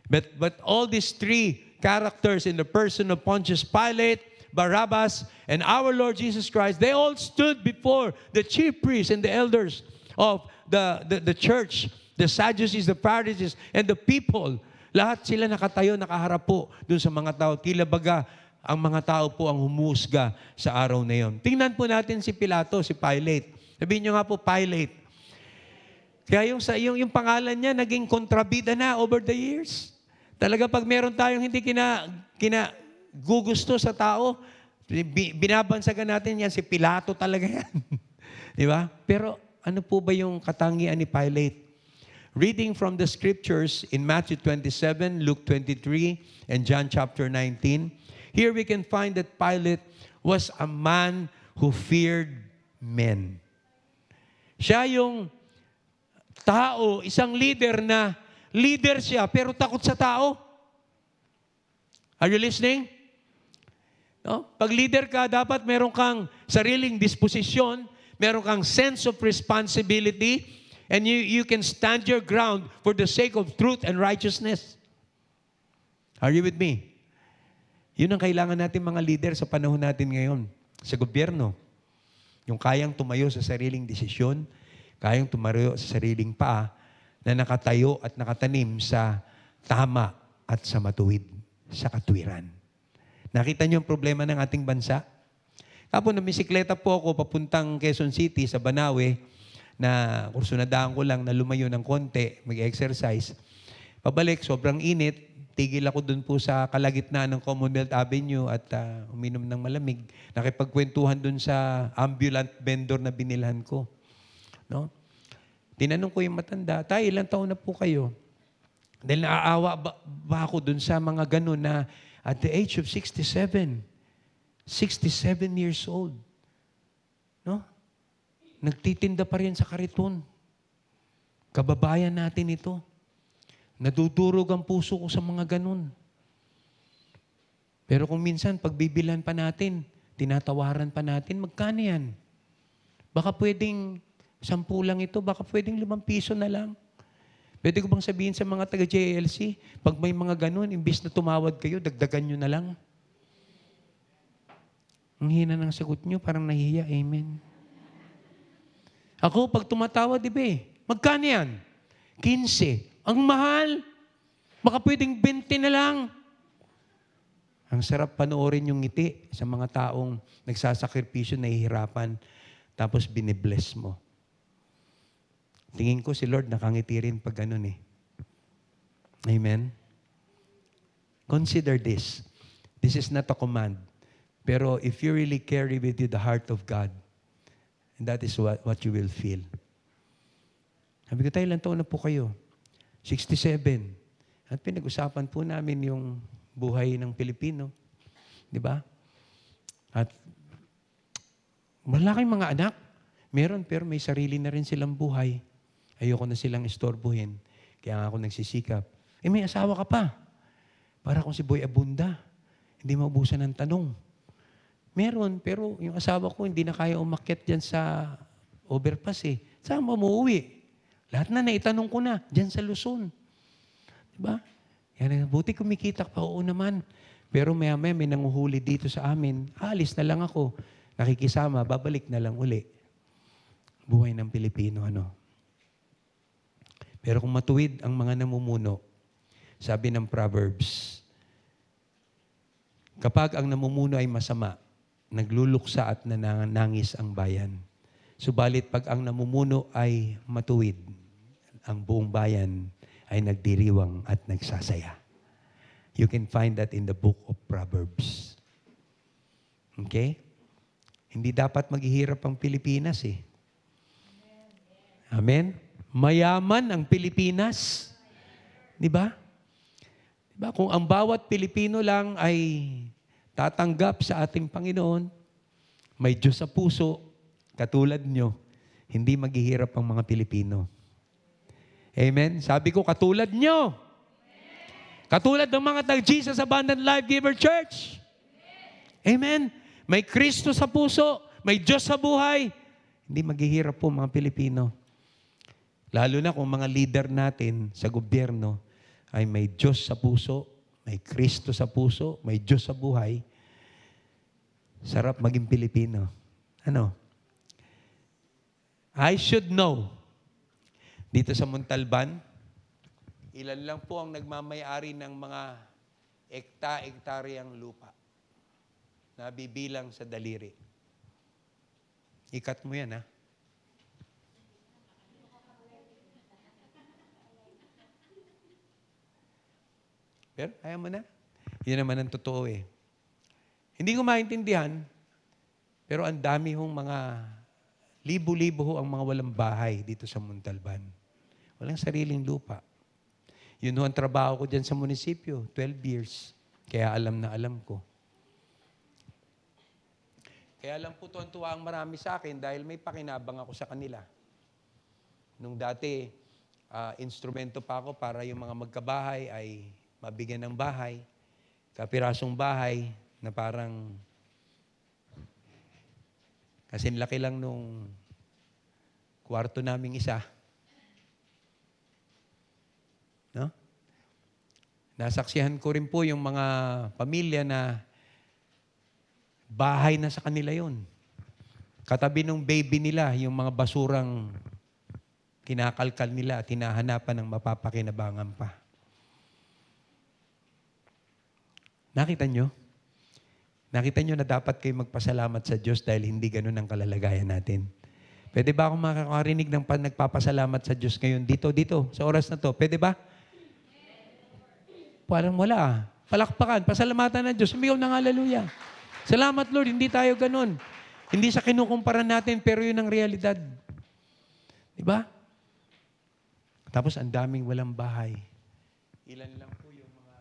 But all these three characters in the person of Pontius Pilate, Barabbas, and our Lord Jesus Christ, they all stood before the chief priests and the elders of the church, the Sadducees, the Pharisees, and the people. Lahat sila nakatayo, nakaharap po dun sa mga tao. Tila baga, ang mga tao po ang humusga sa araw na yon. Tingnan po natin si Pilato, si Pilate. Sabihin nyo nga po, Pilate. Kaya yung pangalan niya naging kontrabida na over the years. Talaga pag meron tayong hindi gugusto sa tao, binabansagan natin yan, si Pilato talaga yan. Di ba? Pero ano po ba yung katangian ni Pilate? Reading from the scriptures in Matthew 27, Luke 23, and John chapter 19, here we can find that Pilate was a man who feared men. Siya yung tao, isang leader na leader siya, pero takot sa tao. Are you listening? No? Pag leader ka, dapat meron kang sariling disposisyon, meron kang sense of responsibility, and you can stand your ground for the sake of truth and righteousness. Are you with me? Yun ang kailangan natin mga leader sa panahon natin ngayon, sa gobyerno. Yung kayang tumayo sa sariling desisyon, kayang tumayo sa sariling paa, na nakatayo at nakatanim sa tama at sa matuwid, sa katwiran. Nakita niyo ang problema ng ating bansa? Kapag namisikleta po ako papuntang Quezon City sa Banawe, na kursunadaan ko lang na lumayo ng konti, mag-exercise. Pabalik, sobrang init, tigil ako dun po sa kalagitnaan ng Commonwealth Avenue at uminom ng malamig. Nakipagkwentuhan dun sa ambulant vendor na binilhan ko. No? Tinanong ko yung matanda, tayo, ilang taon na po kayo? Dahil naaawa ba ako dun sa mga ganun na at the age of 67 years old, no? Nagtitinda pa rin sa kariton. Kababayan natin ito. Nadudurog ang puso ko sa mga ganun. Pero kung minsan, pagbibilan pa natin, tinatawaran pa natin, magkano yan? Baka pwedeng 10 lang ito, baka pwedeng 5 piso na lang. Pwede ko bang sabihin sa mga taga-JLC, pag may mga ganun, imbis na tumawad kayo, dagdagan nyo na lang. Ang hina ng sagot nyo, parang nahihiya, amen. Ako, pag tumatawad, di ba magkano yan? 15. Ang mahal. Baka pwedeng 20 na lang. Ang sarap panoorin yung ngiti sa mga taong nagsasakripisyo, nahihirapan, tapos binibless mo. Tingin ko si Lord nakangiti rin pag ganun Amen? Consider this. This is not a command. Pero if you really carry with you the heart of God, and that is what you will feel. Sabi ko, tayo, ilang taon na po kayo? 67. At pinag-usapan po namin yung buhay ng Pilipino. Di ba? At malaking mga anak. Meron, pero may sarili na rin silang buhay. Ayoko na silang istorbohin. Kaya nga ako nagsisikap. May asawa ka pa. Para kung si Boy Abunda. Hindi maubusan ng tanong. Meron, pero yung asawa ko hindi na kaya umakyat dyan sa overpass Saan mo uuwi? Lahat na naitanong ko na, dyan sa Luzon. Diba? Yan, buti kumikita pa, oo naman. Pero maya-maya may nanguhuli dito sa amin. Alis na lang ako. Nakikisama, babalik na lang uli. Buhay ng Pilipino, Pero kung matuwid ang mga namumuno, sabi ng Proverbs, Kapag ang namumuno ay masama, nagluluksa at nanangis ang bayan. Subalit pag ang namumuno ay matuwid, ang buong bayan ay nagdiriwang at nagsasaya. You can find that in the book of Proverbs. Okay? Hindi dapat maghihirap ang Pilipinas eh. Amen? Mayaman ang Pilipinas. Di ba? Diba? Kung ang bawat Pilipino lang ay tatanggap sa ating Panginoon, may Diyos sa puso, katulad nyo, hindi maghihirap ang mga Pilipino. Amen? Sabi ko, katulad nyo. Katulad ng mga tag-Jesus Abundant Life Giver Church. Amen? May Kristo sa puso, may Diyos sa buhay. Hindi maghihirap po mga Pilipino. Lalo na kung mga leader natin sa gobyerno ay may Diyos sa puso, may Kristo sa puso, may Diyos sa buhay. Sarap maging Pilipino. Ano? I should know. Dito sa Montalban, ilan lang po ang nagmamayari ng mga ekta-ektaryang lupa. Nabibilang sa daliri. Ikat mo yan, ha? Pero ayaw mo na. Yun naman ang totoo eh. Hindi ko maintindihan, pero ang dami hong mga libo-libo ho ang mga walang bahay dito sa Montalban. Walang sariling lupa. Yun ho ang trabaho ko dyan sa munisipyo, 12 years. Kaya alam na alam ko. Kaya lang po tuwa ang marami sa akin dahil may pakinabang ako sa kanila. Nung dati, instrumento pa ako para yung mga magkabahay ay mabigyan ng bahay. Kapirasong bahay na parang kasi laki lang nung kwarto naming isa. No? Nasaksihan ko rin po yung mga pamilya na bahay na sa kanila yun. Katabi ng baby nila, yung mga basurang kinakalkal nila at hinahanapan ng mapapakinabangan pa. Nakita nyo? Nakita nyo na dapat kayo magpasalamat sa Diyos dahil hindi ganun ang kalalagayan natin. Pwede ba akong makakarinig ng nagpapasalamat sa Diyos ngayon? Dito, sa oras na to. Pwede ba? Parang wala. Palakpakan, pasalamatan ng Diyos. Sumigaw ng hallelujah. Salamat Lord, hindi tayo ganun. Hindi sa kinukumpara natin, pero yun ang realidad. Diba? Tapos ang daming walang bahay. Ilan lang po yung mga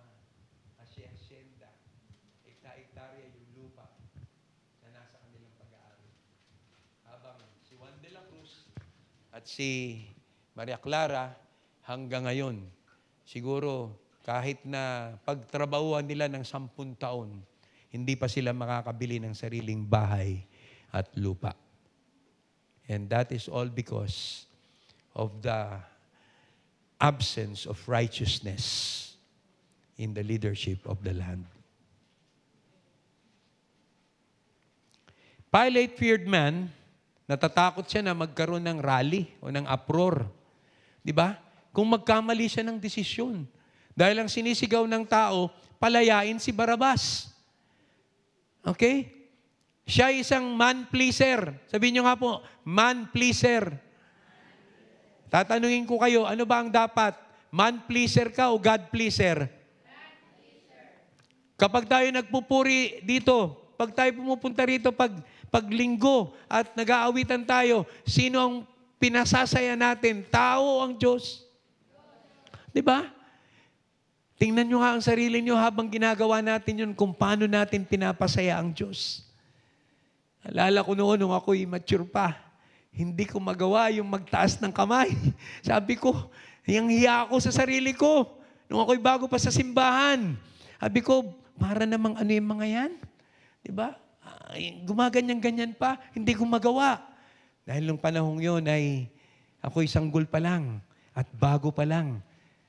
asyenda, ekta-ektarya yung lupa na nasa kanilang pag-aari. Habang si Juan de la Cruz at si Maria Clara hanggang ngayon, siguro kahit na pagtrabahuan nila ng 10 taon, hindi pa sila makakabili ng sariling bahay at lupa. And that is all because of the absence of righteousness in the leadership of the land. Pilate feared man, natatakot siya na magkaroon ng rally o ng uproar. Di ba? Kung magkamali siya ng desisyon. Dahil ang sinisigaw ng tao, palayain si Barabas. Okay? Siya isang man-pleaser. Sabihin nyo nga po, man-pleaser. Tatanungin ko kayo, ano ba ang dapat? Man-pleaser ka o God-pleaser? Kapag tayo nagpupuri dito, pag tayo pumupunta rito, pag linggo at nag-aawitan tayo, sino ang pinasasaya natin? Tao o ang Diyos? Diba? Tingnan nyo nga ang sarili nyo habang ginagawa natin yun kung paano natin pinapasaya ang Diyos. Alala ko noon, nung ako'y mature pa, hindi ko magawa yung magtaas ng kamay. Sabi ko, hiyang hiya ako sa sarili ko. Nung ako'y bago pa sa simbahan. Sabi ko, para namang ano yung mga yan? Diba? Gumaganyan-ganyan pa, hindi ko magawa. Dahil nung panahong yun ay ako'y sanggol pa lang at bago pa lang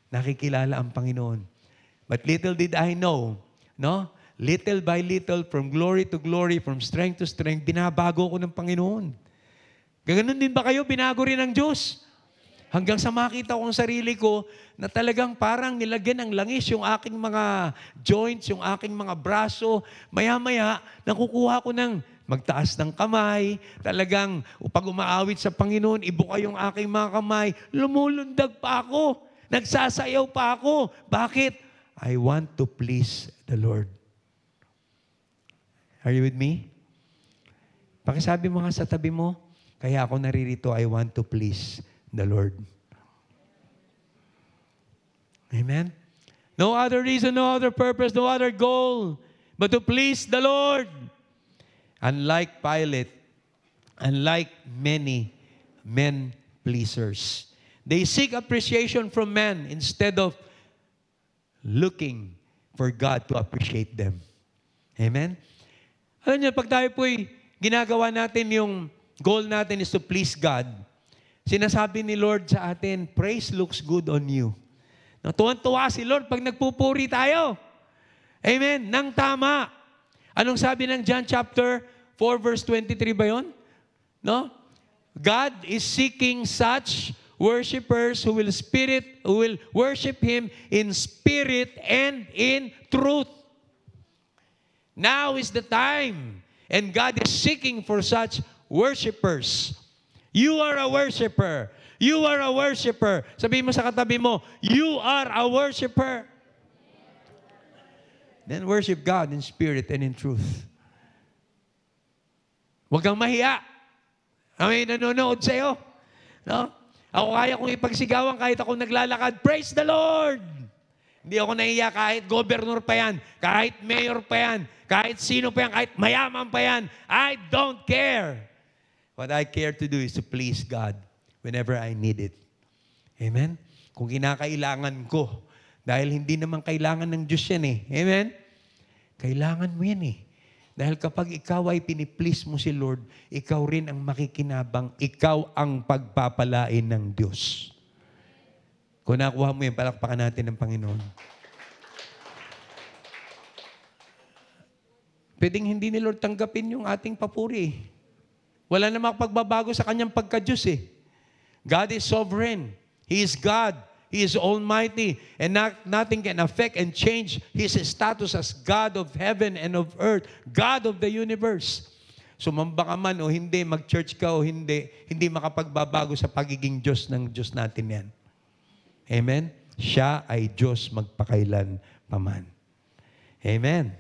nakikilala ang Panginoon. But little did I know, no? Little by little, from glory to glory, from strength to strength, binabago ko ng Panginoon. Gaganon din ba kayo? Binago rin ng Diyos. Hanggang sa makita ko ang sarili ko na talagang parang nilagyan ng langis yung aking mga joints, yung aking mga braso. Maya-maya, nakukuha ko ng magtaas ng kamay. Talagang pag umaawit sa Panginoon, ibuka yung aking mga kamay. Lumulundag pa ako. Nagsasayaw pa ako. Bakit? I want to please the Lord. Are you with me? Pakisabi mo nga sa tabi mo, kaya ako naririto, I want to please the Lord. Amen? No other reason, no other purpose, no other goal, but to please the Lord. Unlike Pilate, unlike many men pleasers, they seek appreciation from men instead of looking for God to appreciate them. Amen? Alam niyo, pag tayo po'y ginagawa natin yung goal natin is to please God, sinasabi ni Lord sa atin, praise looks good on you. No, tuwan-tuwa si Lord pag nagpupuri tayo. Amen? Nang tama. Anong sabi ng John chapter 4 verse 23 ba yun? No? God is seeking such worshipers who will worship Him in spirit and in truth. Now is the time, and God is seeking for such worshipers. You are a worshiper. You are a worshiper. Sabihin mo sa katabi mo, you are a worshiper. Then worship God in spirit and in truth. Huwag kang mahiya. May nanonood sa'yo. No? Ako kaya kong ipagsigawan kahit ako naglalakad. Praise the Lord! Hindi ako nahiya kahit governor pa yan, kahit mayor pa yan, kahit sino pa yan, kahit mayaman pa yan. I don't care. What I care to do is to please God whenever I need it. Amen? Kung kinakailangan ko, dahil hindi naman kailangan ng Diyos yan eh. Amen? Kailangan mo yan eh. Dahil kapag ikaw ay piniplease mo si Lord, ikaw rin ang makikinabang, ikaw ang pagpapalain ng Diyos. Kung nakuha mo yan, palakpakan natin ng Panginoon. Pwedeng hindi ni Lord tanggapin yung ating papuri. Wala namang pagbabago sa kanyang pagka-Diyos eh. God is sovereign. He is God. He is almighty. And nothing can affect and change His status as God of heaven and of earth. God of the universe. Sumamba ka man o hindi, mag-church ka o hindi makapagbabago sa pagiging Diyos ng Diyos natin yan. Amen? Siya ay Diyos magpakailan paman. Amen?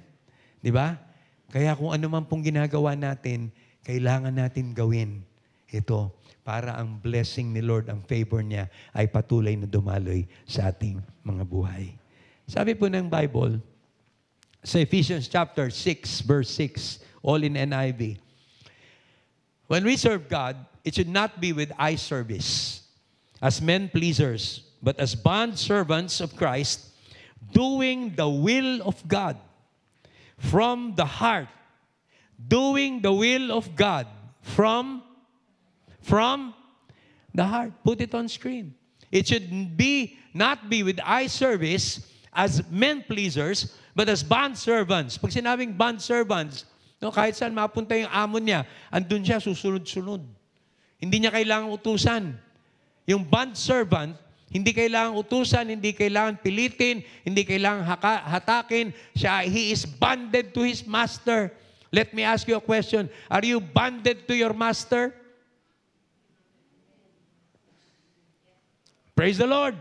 Di ba? Kaya kung ano man pong ginagawa natin, kailangan natin gawin ito para ang blessing ni Lord, ang favor niya, ay patuloy na dumaloy sa ating mga buhay. Sabi po ng Bible, sa Ephesians chapter 6, verse 6, all in NIV, when we serve God, it should not be with eye service, as men pleasers, but as bond servants of Christ, doing the will of God from the heart. Doing the will of God from the heart. Put it on screen. It should not be with eye service as men pleasers, but as bond servants. Pag sinabing bond servants, no, kahit saan mapunta yung amo niya, andun siya, susunod-sunod. Hindi niya kailangang utusan. Yung bond servant, hindi kailangang utusan, hindi kailangan pilitin, hindi kailangang hatakin. He is bonded to his master. Let me ask you a question. Are you bonded to your master? Praise the Lord.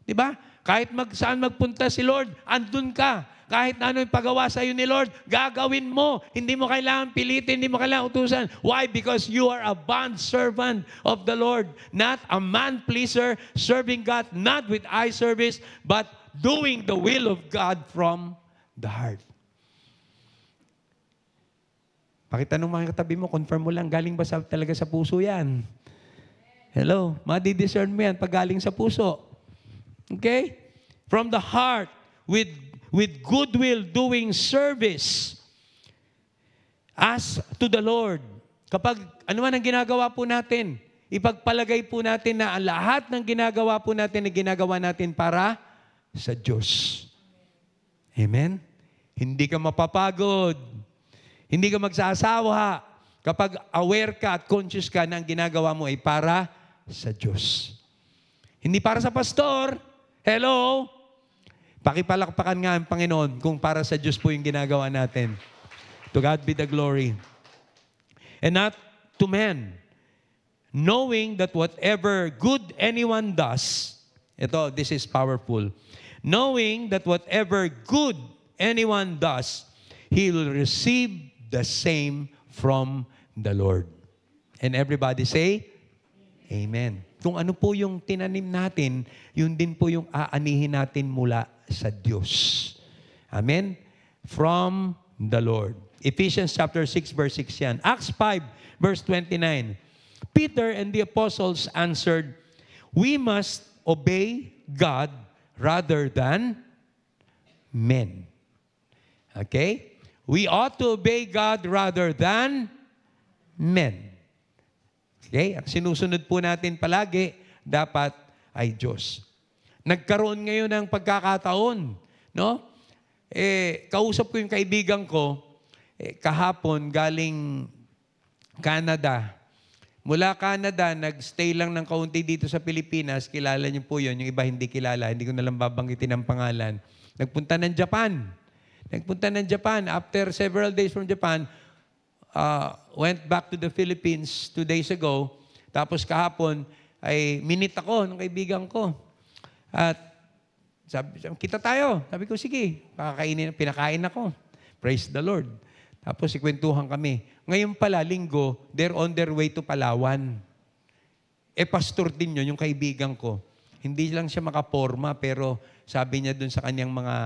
Diba? Kahit saan magpunta si Lord, andun ka. Kahit ano yung pagawa sa iyo ni Lord, gagawin mo. Hindi mo kailangan pilitin, hindi mo kailangan utusan. Why? Because you are a bond servant of the Lord. Not a man pleaser, serving God, not with eye service, but doing the will of God from the heart. Pakitanong mga katabi mo, confirm mo lang, galing ba talaga sa puso yan? Hello? Madi-discern mo yan pag galing sa puso. Okay? From the heart, with goodwill, doing service as to the Lord. Kapag ano man ang ginagawa po natin, ipagpalagay po natin na ang lahat ng ginagawa po natin ay ginagawa natin para sa Diyos. Amen? Hindi ka mapapagod. Hindi ka magsasawa kapag aware ka at conscious ka na ang ginagawa mo ay para sa Diyos. Hindi para sa pastor. Hello? Pakipalakpakan nga ang Panginoon kung para sa Diyos po yung ginagawa natin. To God be the glory. And not to men. Knowing that whatever good anyone does, this is powerful. Knowing that whatever good anyone does, he will receive the same from the Lord. And everybody say, Amen. Kung ano po yung tinanim natin, yun din po yung aanihin natin mula sa Diyos. Amen? From the Lord. Ephesians chapter 6 verse 6 yan. Acts 5 verse 29. Peter and the apostles answered, we must obey God rather than men. Okay? We ought to obey God rather than men. Okay? Ang sinusunod po natin palagi, dapat ay Diyos. Nagkaroon ngayon ng pagkakataon, no? Kausap ko yung kaibigan ko, kahapon galing Canada. Mula Canada, nagstay lang ng kaunti dito sa Pilipinas. Kilala niyo po yun. Yung iba hindi kilala. Hindi ko na lang babanggitin ang pangalan. Nagpunta ng Japan. After several days from Japan, went back to the Philippines 2 days ago. Tapos kahapon, ay minit ako ng kaibigan ko. At sabi, kita tayo. Sabi ko, sige, pinakain ako. Praise the Lord. Tapos ikwentuhan kami. Ngayon pala, linggo, they're on their way to Palawan. Pastor din yun, yung kaibigan ko. Hindi lang siya makaporma, pero sabi niya dun sa kanyang mga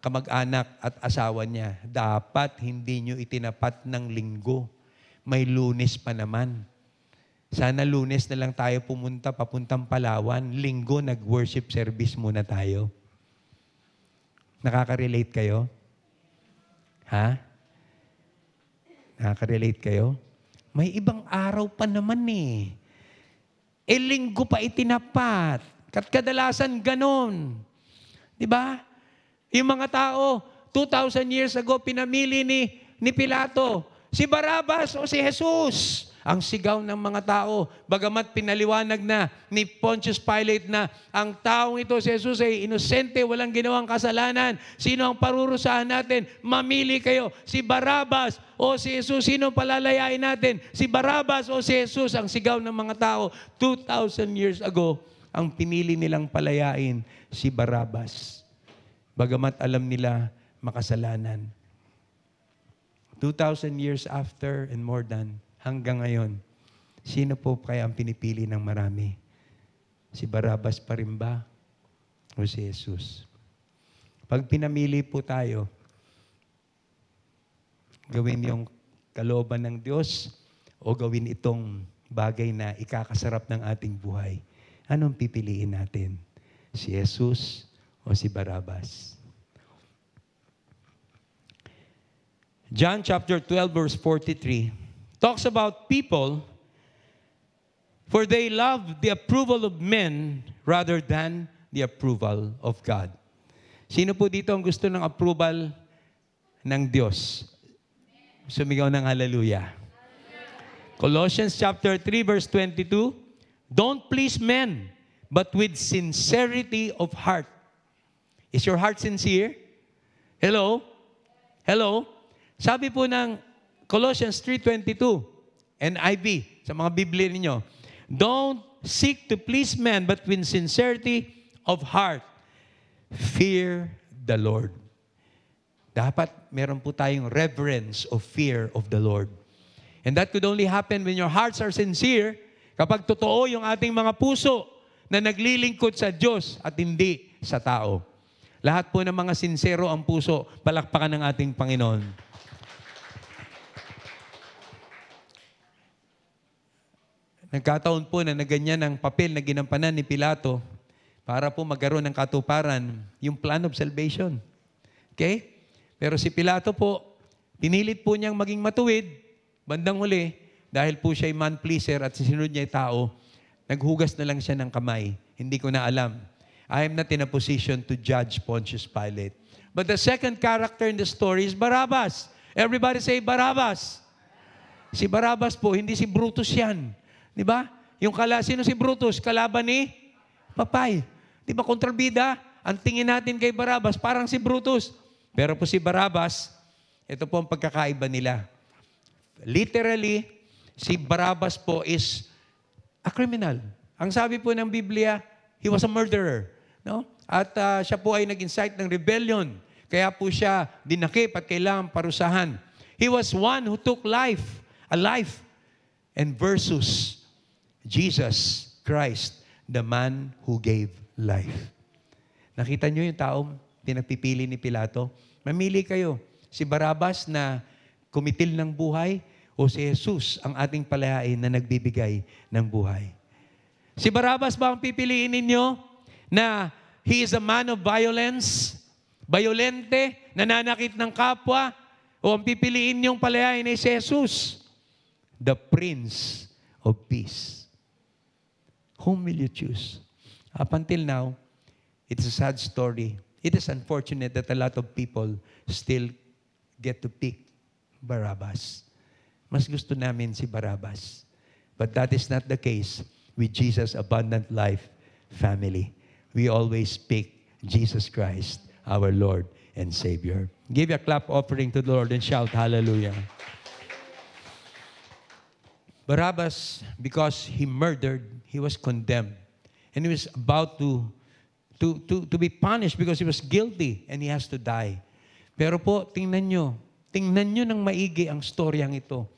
kamag-anak at asawa niya, dapat hindi nyo itinapat ng linggo. May Lunes pa naman. Sana Lunes na lang tayo pumunta, papuntang Palawan. Linggo, nag-worship service muna tayo. Nakaka-relate kayo? Ha? Nakaka-relate kayo? May ibang araw pa naman eh. Linggo pa itinapat. Kadalasan ganon. Di ba? Yung mga tao, 2,000 years ago, pinamili ni Pilato, si Barabas o si Jesus. Ang sigaw ng mga tao, bagamat pinaliwanag na ni Pontius Pilate na ang taong ito, si Jesus, ay inosente, walang ginawang kasalanan. Sino ang parurusahan natin? Mamili kayo, si Barabas o si Jesus. Sino ang palalayain natin? Si Barabas o si Jesus? Ang sigaw ng mga tao, 2,000 years ago, ang pinili nilang palayain, si Barabas. Bagamat alam nila makasalanan. 2,000 years after and more than, hanggang ngayon, sino po kaya ang pinipili ng marami? Si Barabas pa rin ba? O si Jesus? Pag pinamili po tayo, gawin yung kalooban ng Diyos o gawin itong bagay na ikakasarap ng ating buhay, anong pipiliin natin? Si Jesus o si Barabas? John chapter 12 verse 43 talks about people, for they love the approval of men rather than the approval of God. Sino po dito ang gusto ng approval ng Diyos? Sumigaw ng hallelujah. Colossians chapter 3 verse 22, don't please men, but with sincerity of heart. Is your heart sincere? Hello? Hello? Sabi po ng Colossians 3:22, NIV, sa mga Biblia ninyo, don't seek to please men, but with sincerity of heart, fear the Lord. Dapat meron po tayong reverence of fear of the Lord. And that could only happen when your hearts are sincere, kapag totoo yung ating mga puso na naglilingkod sa Diyos at hindi sa tao. Lahat po ng mga sincero ang puso, palakpakan ng ating Panginoon. Nagkataon po na ganyan ang papel na ginampanan ni Pilato para po magkaroon ng katuparan yung plan of salvation. Okay? Pero si Pilato po, pinilit po niyang maging matuwid, bandang huli, dahil po siya ay man-pleaser at sinunod niya yung tao, naghugas na lang siya ng kamay. Hindi ko na alam. I am not in a position to judge Pontius Pilate. But the second character in the story is Barabbas. Everybody say Barabbas. Si Barabbas po, hindi si Brutus yan. Di ba? Sino si Brutus? Kalaban ni Papay. Di ba kontrabida? Ang tingin natin kay Barabas, parang si Brutus. Pero po si Barabas, ito po ang pagkakaiba nila. Literally, si Barabas po is a criminal. Ang sabi po ng Biblia, he was a murderer. No? At siya po ay nag-incite ng rebellion. Kaya po siya dinakip at kailangan parusahan. He was one who took a life. And versus Jesus Christ, the man who gave life. Nakita niyo yung taong pinagpipili ni Pilato? Mamili kayo. Si Barabas na kumitil ng buhay o si Jesus ang ating palayain na nagbibigay ng buhay. Si Barabas ba ang pipiliin ninyo na he is a man of violence, bayolente, nananakit ng kapwa, o ang pipiliin niyong palayain ay si Jesus, the Prince of Peace? Whom will you choose? Up until now, it's a sad story. It is unfortunate that a lot of people still get to pick Barabbas. Mas gusto namin si Barabbas. But that is not the case with Jesus' abundant life family. We always pick Jesus Christ, our Lord and Savior. Give a clap offering to the Lord and shout hallelujah. Barabbas, because he murdered, he was condemned. And he was about to be punished because he was guilty and he has to die. Pero po, tingnan nyo ng maigi ang storyang ito.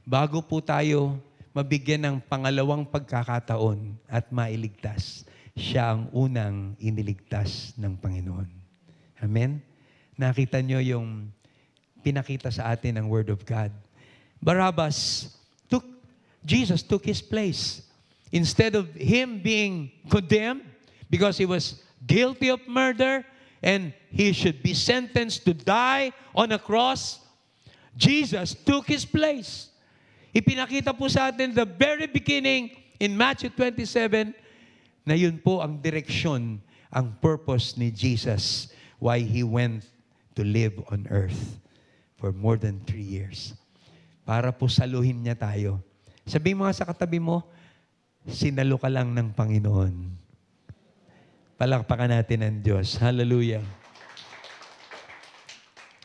Bago po tayo mabigyan ng pangalawang pagkakataon at mailigtas, siya ang unang iniligtas ng Panginoon. Amen? Nakita nyo yung pinakita sa atin ng Word of God. Jesus took his place. Instead of him being condemned because he was guilty of murder and he should be sentenced to die on a cross, Jesus took his place. Ipinakita po sa atin the very beginning in Matthew 27 na yun po ang direksyon, ang purpose ni Jesus, why he went to live on earth for more than 3 years. Para po saluhin niya tayo. Sabihin mo nga sa katabi mo, sinalo ka lang ng Panginoon. Palakpakan natin ang Diyos. Hallelujah.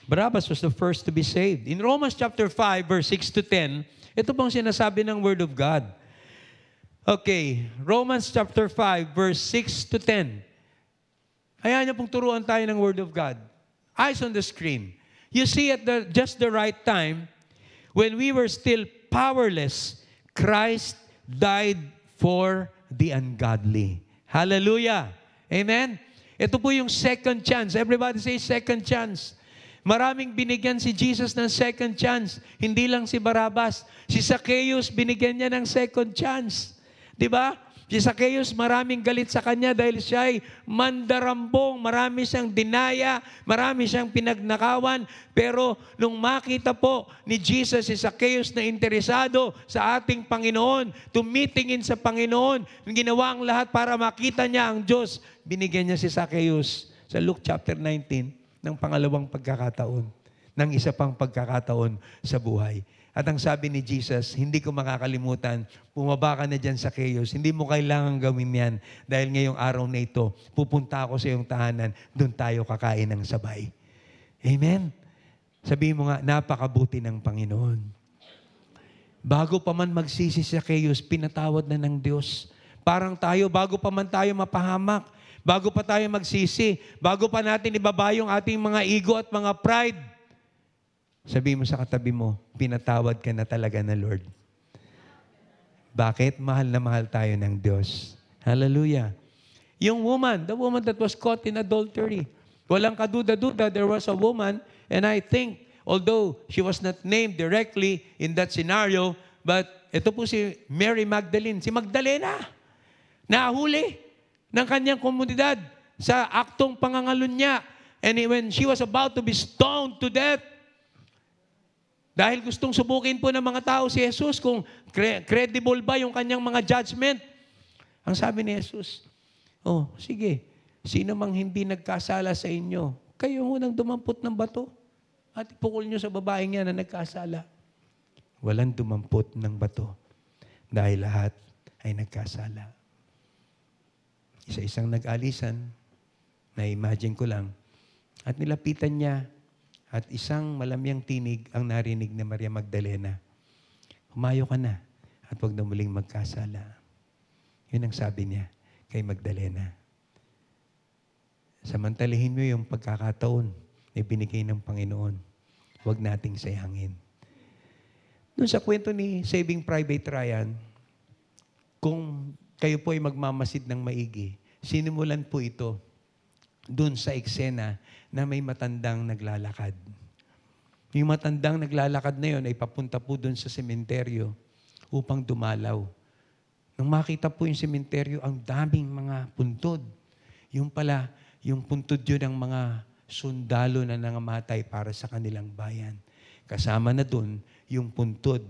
Barabbas was the first to be saved. In Romans chapter 5, verse 6 to 10, ito pong sinasabi ng Word of God. Okay, Romans chapter 5, verse 6 to 10. Hayaan niyo pong turuan tayo ng Word of God. Eyes on the screen. You see at just the right time, when we were still powerless, Christ died for the ungodly. Hallelujah. Amen? Ito po yung second chance. Everybody say second chance. Maraming binigyan si Jesus ng second chance. Hindi lang si Barabbas. Si Zacchaeus, binigyan niya ng second chance. Di ba? Si Zacchaeus, maraming galit sa kanya dahil siya ay mandarambong, marami siyang dinaya, marami siyang pinagnakawan. Pero nung makita po ni Jesus si Zacchaeus na interesado sa ating Panginoon, tumitingin sa Panginoon, ginawa ang lahat para makita niya ang Diyos, binigyan niya si Zacchaeus sa Luke chapter 19 ng pangalawang pagkakataon, ng isa pang pagkakataon sa buhay. At ang sabi ni Jesus, hindi ko makakalimutan, bumaba ka na dyan sa Zacchaeus, hindi mo kailangan gawin yan dahil ngayong araw na ito, pupunta ako sa iyong tahanan, doon tayo kakain ng sabay. Amen? Sabihin mo nga, napakabuti ng Panginoon. Bago pa man magsisi si Zacchaeus, pinatawad na ng Diyos. Parang tayo, bago pa man tayo mapahamak, bago pa tayo magsisi, bago pa natin ibaba yung ating mga ego at mga pride, sabihin mo sa katabi mo, pinatawad ka na talaga na Lord. Bakit? Mahal na mahal tayo ng Diyos. Hallelujah. Yung woman, the woman that was caught in adultery, walang kaduda-duda, there was a woman, and I think, although she was not named directly in that scenario, but ito po si Mary Magdalene, si Magdalena, nahuli ng kanyang komunidad sa aktong pangangalunya. And when she was about to be stoned to death, dahil gustong subukin po ng mga tao si Jesus kung credible ba yung kanyang mga judgment. Ang sabi ni Jesus, oh, sige, sino mang hindi nagkasala sa inyo, kayo munang dumampot ng bato at ipukol nyo sa babaeng yan na nagkasala. Walang dumampot ng bato dahil lahat ay nagkasala. Isa-isang nag-alisan, na-imagine ko lang, at nilapitan niya, at isang malamyang tinig ang narinig ni Maria Magdalena. Humayo ka na, at huwag na muling magkasala. Yun ang sabi niya kay Magdalena. Samantalahin mo yung pagkakataon na binigay ng Panginoon. Huwag nating sayangin. Doon sa kwento ni Saving Private Ryan, kung kayo po ay magmamasid ng maigi, sinimulan po ito doon sa eksena na may matandang naglalakad. Yung matandang naglalakad na yun ay papunta po doon sa sementeryo upang dumalaw. Nung makita po yung sementeryo, ang daming mga puntod. Yung pala, yung puntod yun ng mga sundalo na nangamatay para sa kanilang bayan. Kasama na doon yung puntod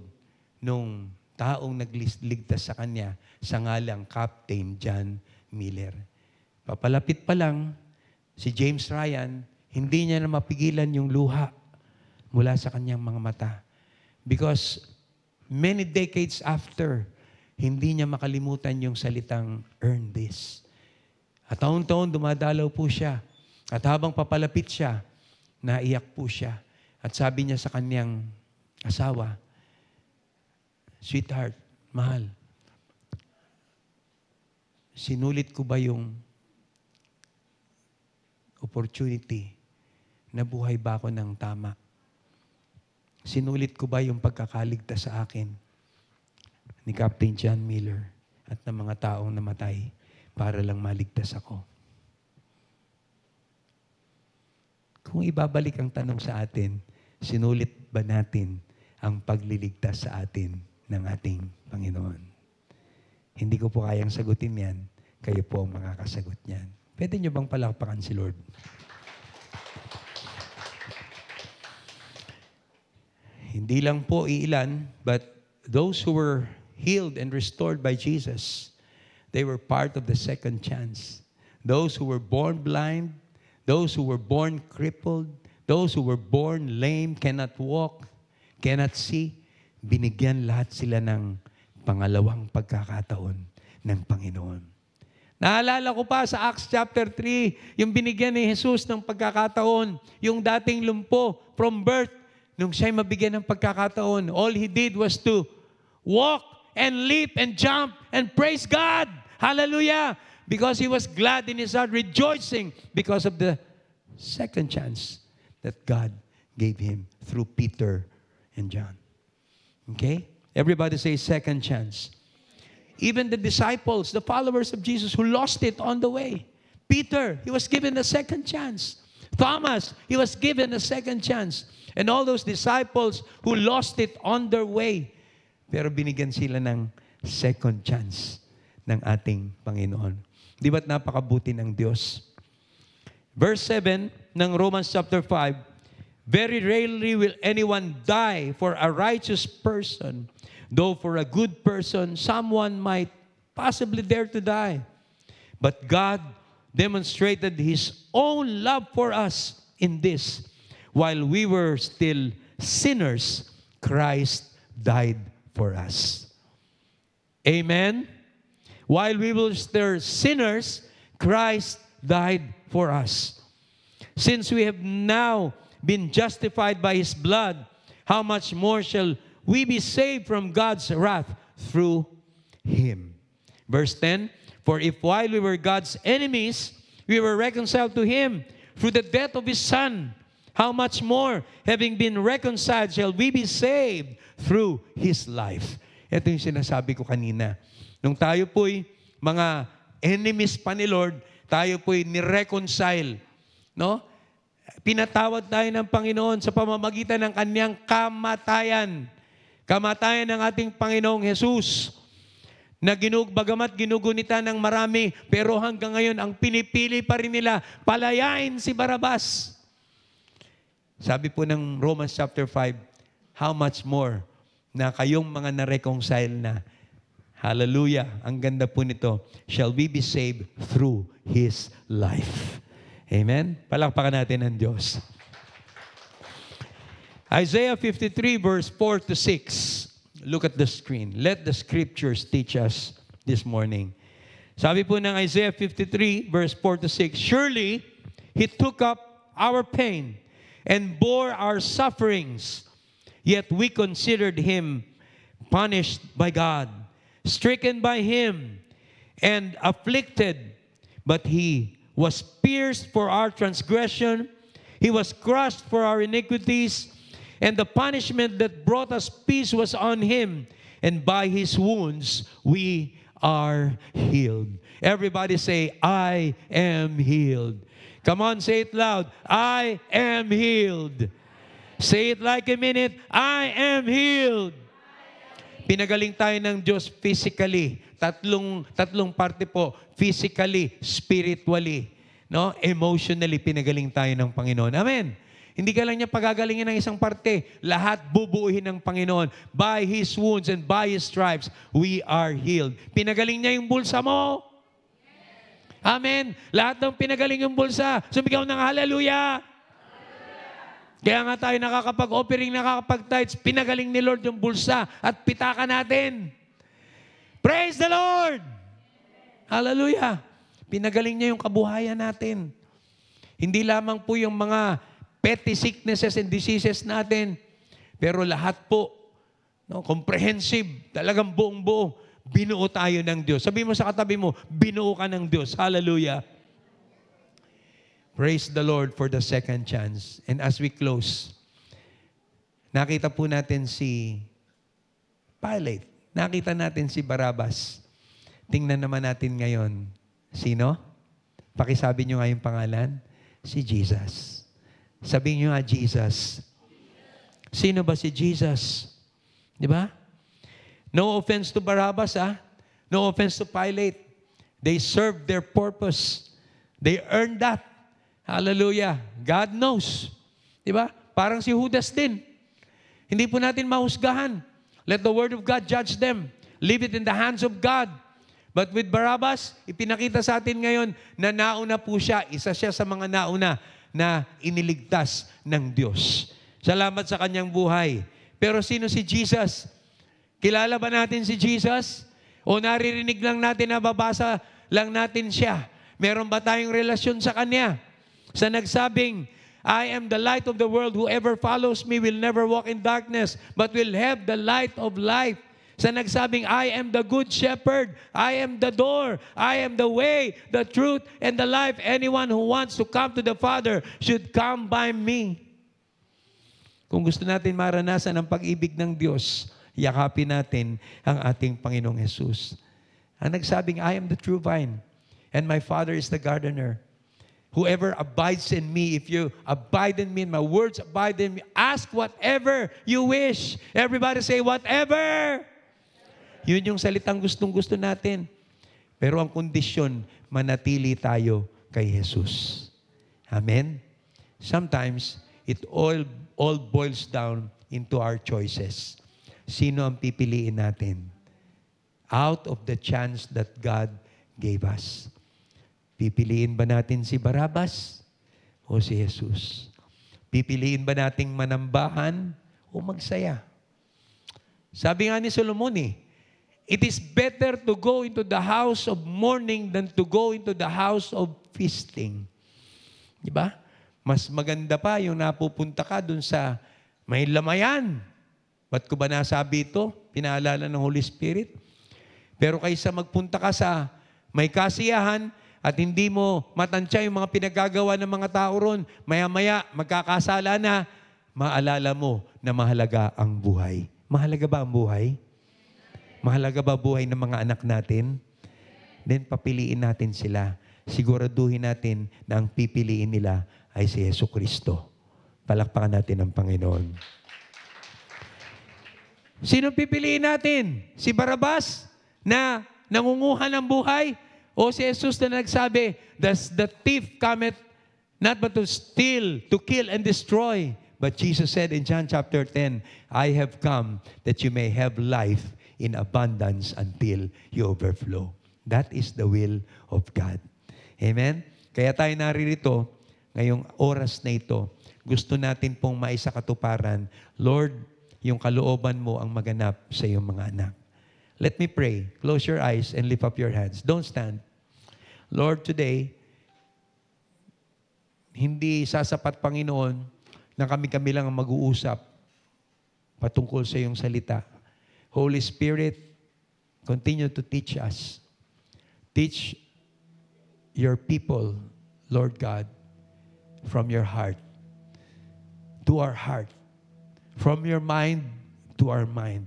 nung taong nagligtas sa kanya sa ngalang Captain John Miller. Papalapit pa lang, si James Ryan, hindi niya na mapigilan yung luha mula sa kanyang mga mata. Because many decades after, hindi niya makalimutan yung salitang, earn this. At taon-taon dumadalaw po siya. At habang papalapit siya, naiyak po siya. At sabi niya sa kanyang asawa, sweetheart, mahal, sinulit ko ba yung opportunity na buhay ba ako ng tama? Sinulit ko ba yung pagkakaligtas sa akin ni Captain John Miller at ng mga taong namatay para lang maligtas ako? Kung ibabalik ang tanong sa atin, sinulit ba natin ang pagliligtas sa atin ng ating Panginoon? Hindi ko po kayang sagutin yan. Kayo po ang makakasagot niyan. Pwede niyo bang palakpakan si Lord? Hindi lang po iilan, but those who were healed and restored by Jesus, they were part of the second chance. Those who were born blind, those who were born crippled, those who were born lame, cannot walk, cannot see, binigyan lahat sila ng pangalawang pagkakataon ng Panginoon. Naalala ko pa sa Acts chapter 3, yung binigyan ni Jesus ng pagkakataon, yung dating lumpo from birth, nung siya'y mabigyan ng pagkakataon, all he did was to walk and leap and jump and praise God. Hallelujah! Because he was glad in his heart, rejoicing because of the second chance that God gave him through Peter and John. Okay? Everybody say second chance. Even the disciples, the followers of Jesus who lost it on the way. Peter, he was given a second chance. Thomas, he was given a second chance. And all those disciples who lost it on their way. Pero binigyan sila ng second chance ng ating Panginoon. Di ba't napakabuti ng Diyos? Verse 7 ng Romans chapter 5, very rarely will anyone die for a righteous person, though for a good person, someone might possibly dare to die. But God demonstrated His own love for us in this. While we were still sinners, Christ died for us. Amen? While we were still sinners, Christ died for us. Since we have now been justified by His blood, how much more shall we be saved from God's wrath through Him? Verse 10, for if while we were God's enemies, we were reconciled to Him through the death of His Son, how much more, having been reconciled, shall we be saved through His life? Ito yung sinasabi ko kanina. Nung tayo po'y mga enemies pa ni Lord, tayo po'y nireconcile. No? Pinatawad tayo ng Panginoon sa pamamagitan ng Kanyang kamatayan. Kamatayan ng ating Panginoong Jesus. Na bagamat ginugunita ng marami, pero hanggang ngayon, ang pinipili pa rin nila, palayain si Barabas. Sabi po ng Romans chapter 5, how much more na kayong mga na-reconcile na, hallelujah, ang ganda po nito, shall we be saved through His life. Amen? Palakpakan natin ang Diyos. Isaiah 53 verse 4 to 6. Look at the screen. Let the scriptures teach us this morning. Sabi po ng Isaiah 53, verse 4 to 6, "Surely He took up our pain and bore our sufferings, yet we considered Him punished by God, stricken by Him, and afflicted. But He was pierced for our transgression, He was crushed for our iniquities, and the punishment that brought us peace was on Him, and by His wounds we are healed." Everybody say, "I am healed." Come on, say it loud. I am healed. Say it like a minute. I am healed. Pinagaling tayo ng Diyos physically. Tatlong parte po. Physically, spiritually, no? Emotionally, pinagaling tayo ng Panginoon. Amen. Hindi ka lang niya pagagalingin ng isang parte. Lahat bubuuhin ng Panginoon. By His wounds and by His stripes, we are healed. Pinagaling niya yung bulsa mo. Amen. Lahat ng pinagaling yung bulsa. Sumigaw ng hallelujah. Kaya nga tayo nakakapag-offering, nakakapag-tithes, pinagaling ni Lord yung bulsa at pitaka natin. Praise the Lord! Hallelujah! Pinagaling niya yung kabuhayan natin. Hindi lamang po yung mga petty sicknesses and diseases natin, pero lahat po, no, comprehensive, talagang buong-buo, binuo tayo ng Diyos. Sabi mo sa katabi mo, binuo ka ng Diyos. Hallelujah! Praise the Lord for the second chance. And as we close, nakita po natin si Pilate. Nakita natin si Barabbas. Tingnan naman natin ngayon. Sino? Pakisabi nyo nga yung pangalan. Si Jesus. Sabihin nyo nga, Jesus. Sino ba si Jesus? Di ba? No offense to Barabbas, ah. No offense to Pilate. They served their purpose. They earned that. Hallelujah. God knows. Di ba? Parang si Judas din. Hindi po natin mahusgahan. Let the Word of God judge them. Leave it in the hands of God. But with Barabbas, ipinakita sa atin ngayon na nauna po siya. Isa siya sa mga nauna na iniligtas ng Diyos. Salamat sa kanyang buhay. Pero sino si Jesus? Kilala ba natin si Jesus? O naririnig lang natin, nababasa lang natin siya? Meron ba tayong relasyon sa Kanya? Sa nagsabing, I am the light of the world. Whoever follows me will never walk in darkness, but will have the light of life. Sa nagsabing, I am the good shepherd. I am the door. I am the way, the truth, and the life. Anyone who wants to come to the Father should come by me. Kung gusto natin maranasan ang pag-ibig ng Diyos, yakapin natin ang ating Panginoong Jesus. Ang nagsabing, I am the true vine, and my Father is the gardener. Whoever abides in me, if you abide in me and my words abide in me, ask whatever you wish. Everybody say, whatever. Yun yung salitang gustong-gusto natin. Pero ang kondisyon, manatili tayo kay Jesus. Amen? Sometimes, it all boils down into our choices. Sino ang pipiliin natin? Out of the chance that God gave us. Pipiliin ba natin si Barabbas o si Jesus? Pipiliin ba nating manambahan o magsaya? Sabi nga ni Solomon it is better to go into the house of mourning than to go into the house of feasting. Di ba? Mas maganda pa yung napupunta ka dun sa may lamayan. Ba't ko ba nasabi ito? Pinaalala ng Holy Spirit. Pero kaysa magpunta ka sa may kasiyahan, at hindi mo matansya yung mga pinagagawa ng mga tao ron, maya-maya, magkakasala na, maalala mo na mahalaga ang buhay. Mahalaga ba ang buhay? Mahalaga ba buhay ng mga anak natin? Then papiliin natin sila. Siguraduhin natin na ang pipiliin nila ay si Jesucristo. Palakpakan natin ang Panginoon. Sino pipiliin natin? Si Barabbas na nangunguha ng buhay? O si Jesus na nagsabi, the thief cometh not but to steal, to kill, and destroy. But Jesus said in John chapter 10, I have come that you may have life in abundance until you overflow. That is the will of God. Amen? Kaya tayo naririto, ngayong oras na ito, gusto natin pong maisakatuparan, Lord, yung kalooban mo ang maganap sa iyong mga anak. Let me pray. Close your eyes and lift up your hands. Don't stand. Lord, today, hindi sasapat, Panginoon, na kami-kami lang ang mag-uusap patungkol sa iyong salita. Holy Spirit, continue to teach us. Teach your people, Lord God, from your heart to our heart, from your mind to our mind.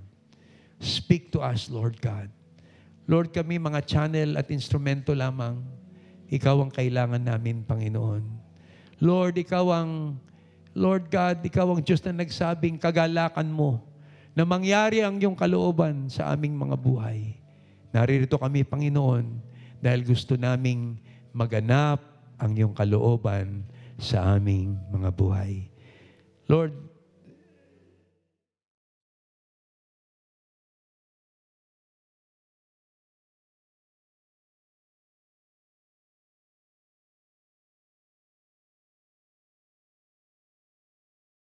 Speak to us, Lord God. Lord, kami mga channel at instrumento lamang. Ikaw ang kailangan namin, Panginoon. Lord, Lord God, ikaw ang Diyos na nagsabing kagalakan mo na mangyari ang iyong kalooban sa aming mga buhay. Naririto kami, Panginoon, dahil gusto naming maganap ang iyong kalooban sa aming mga buhay. Lord,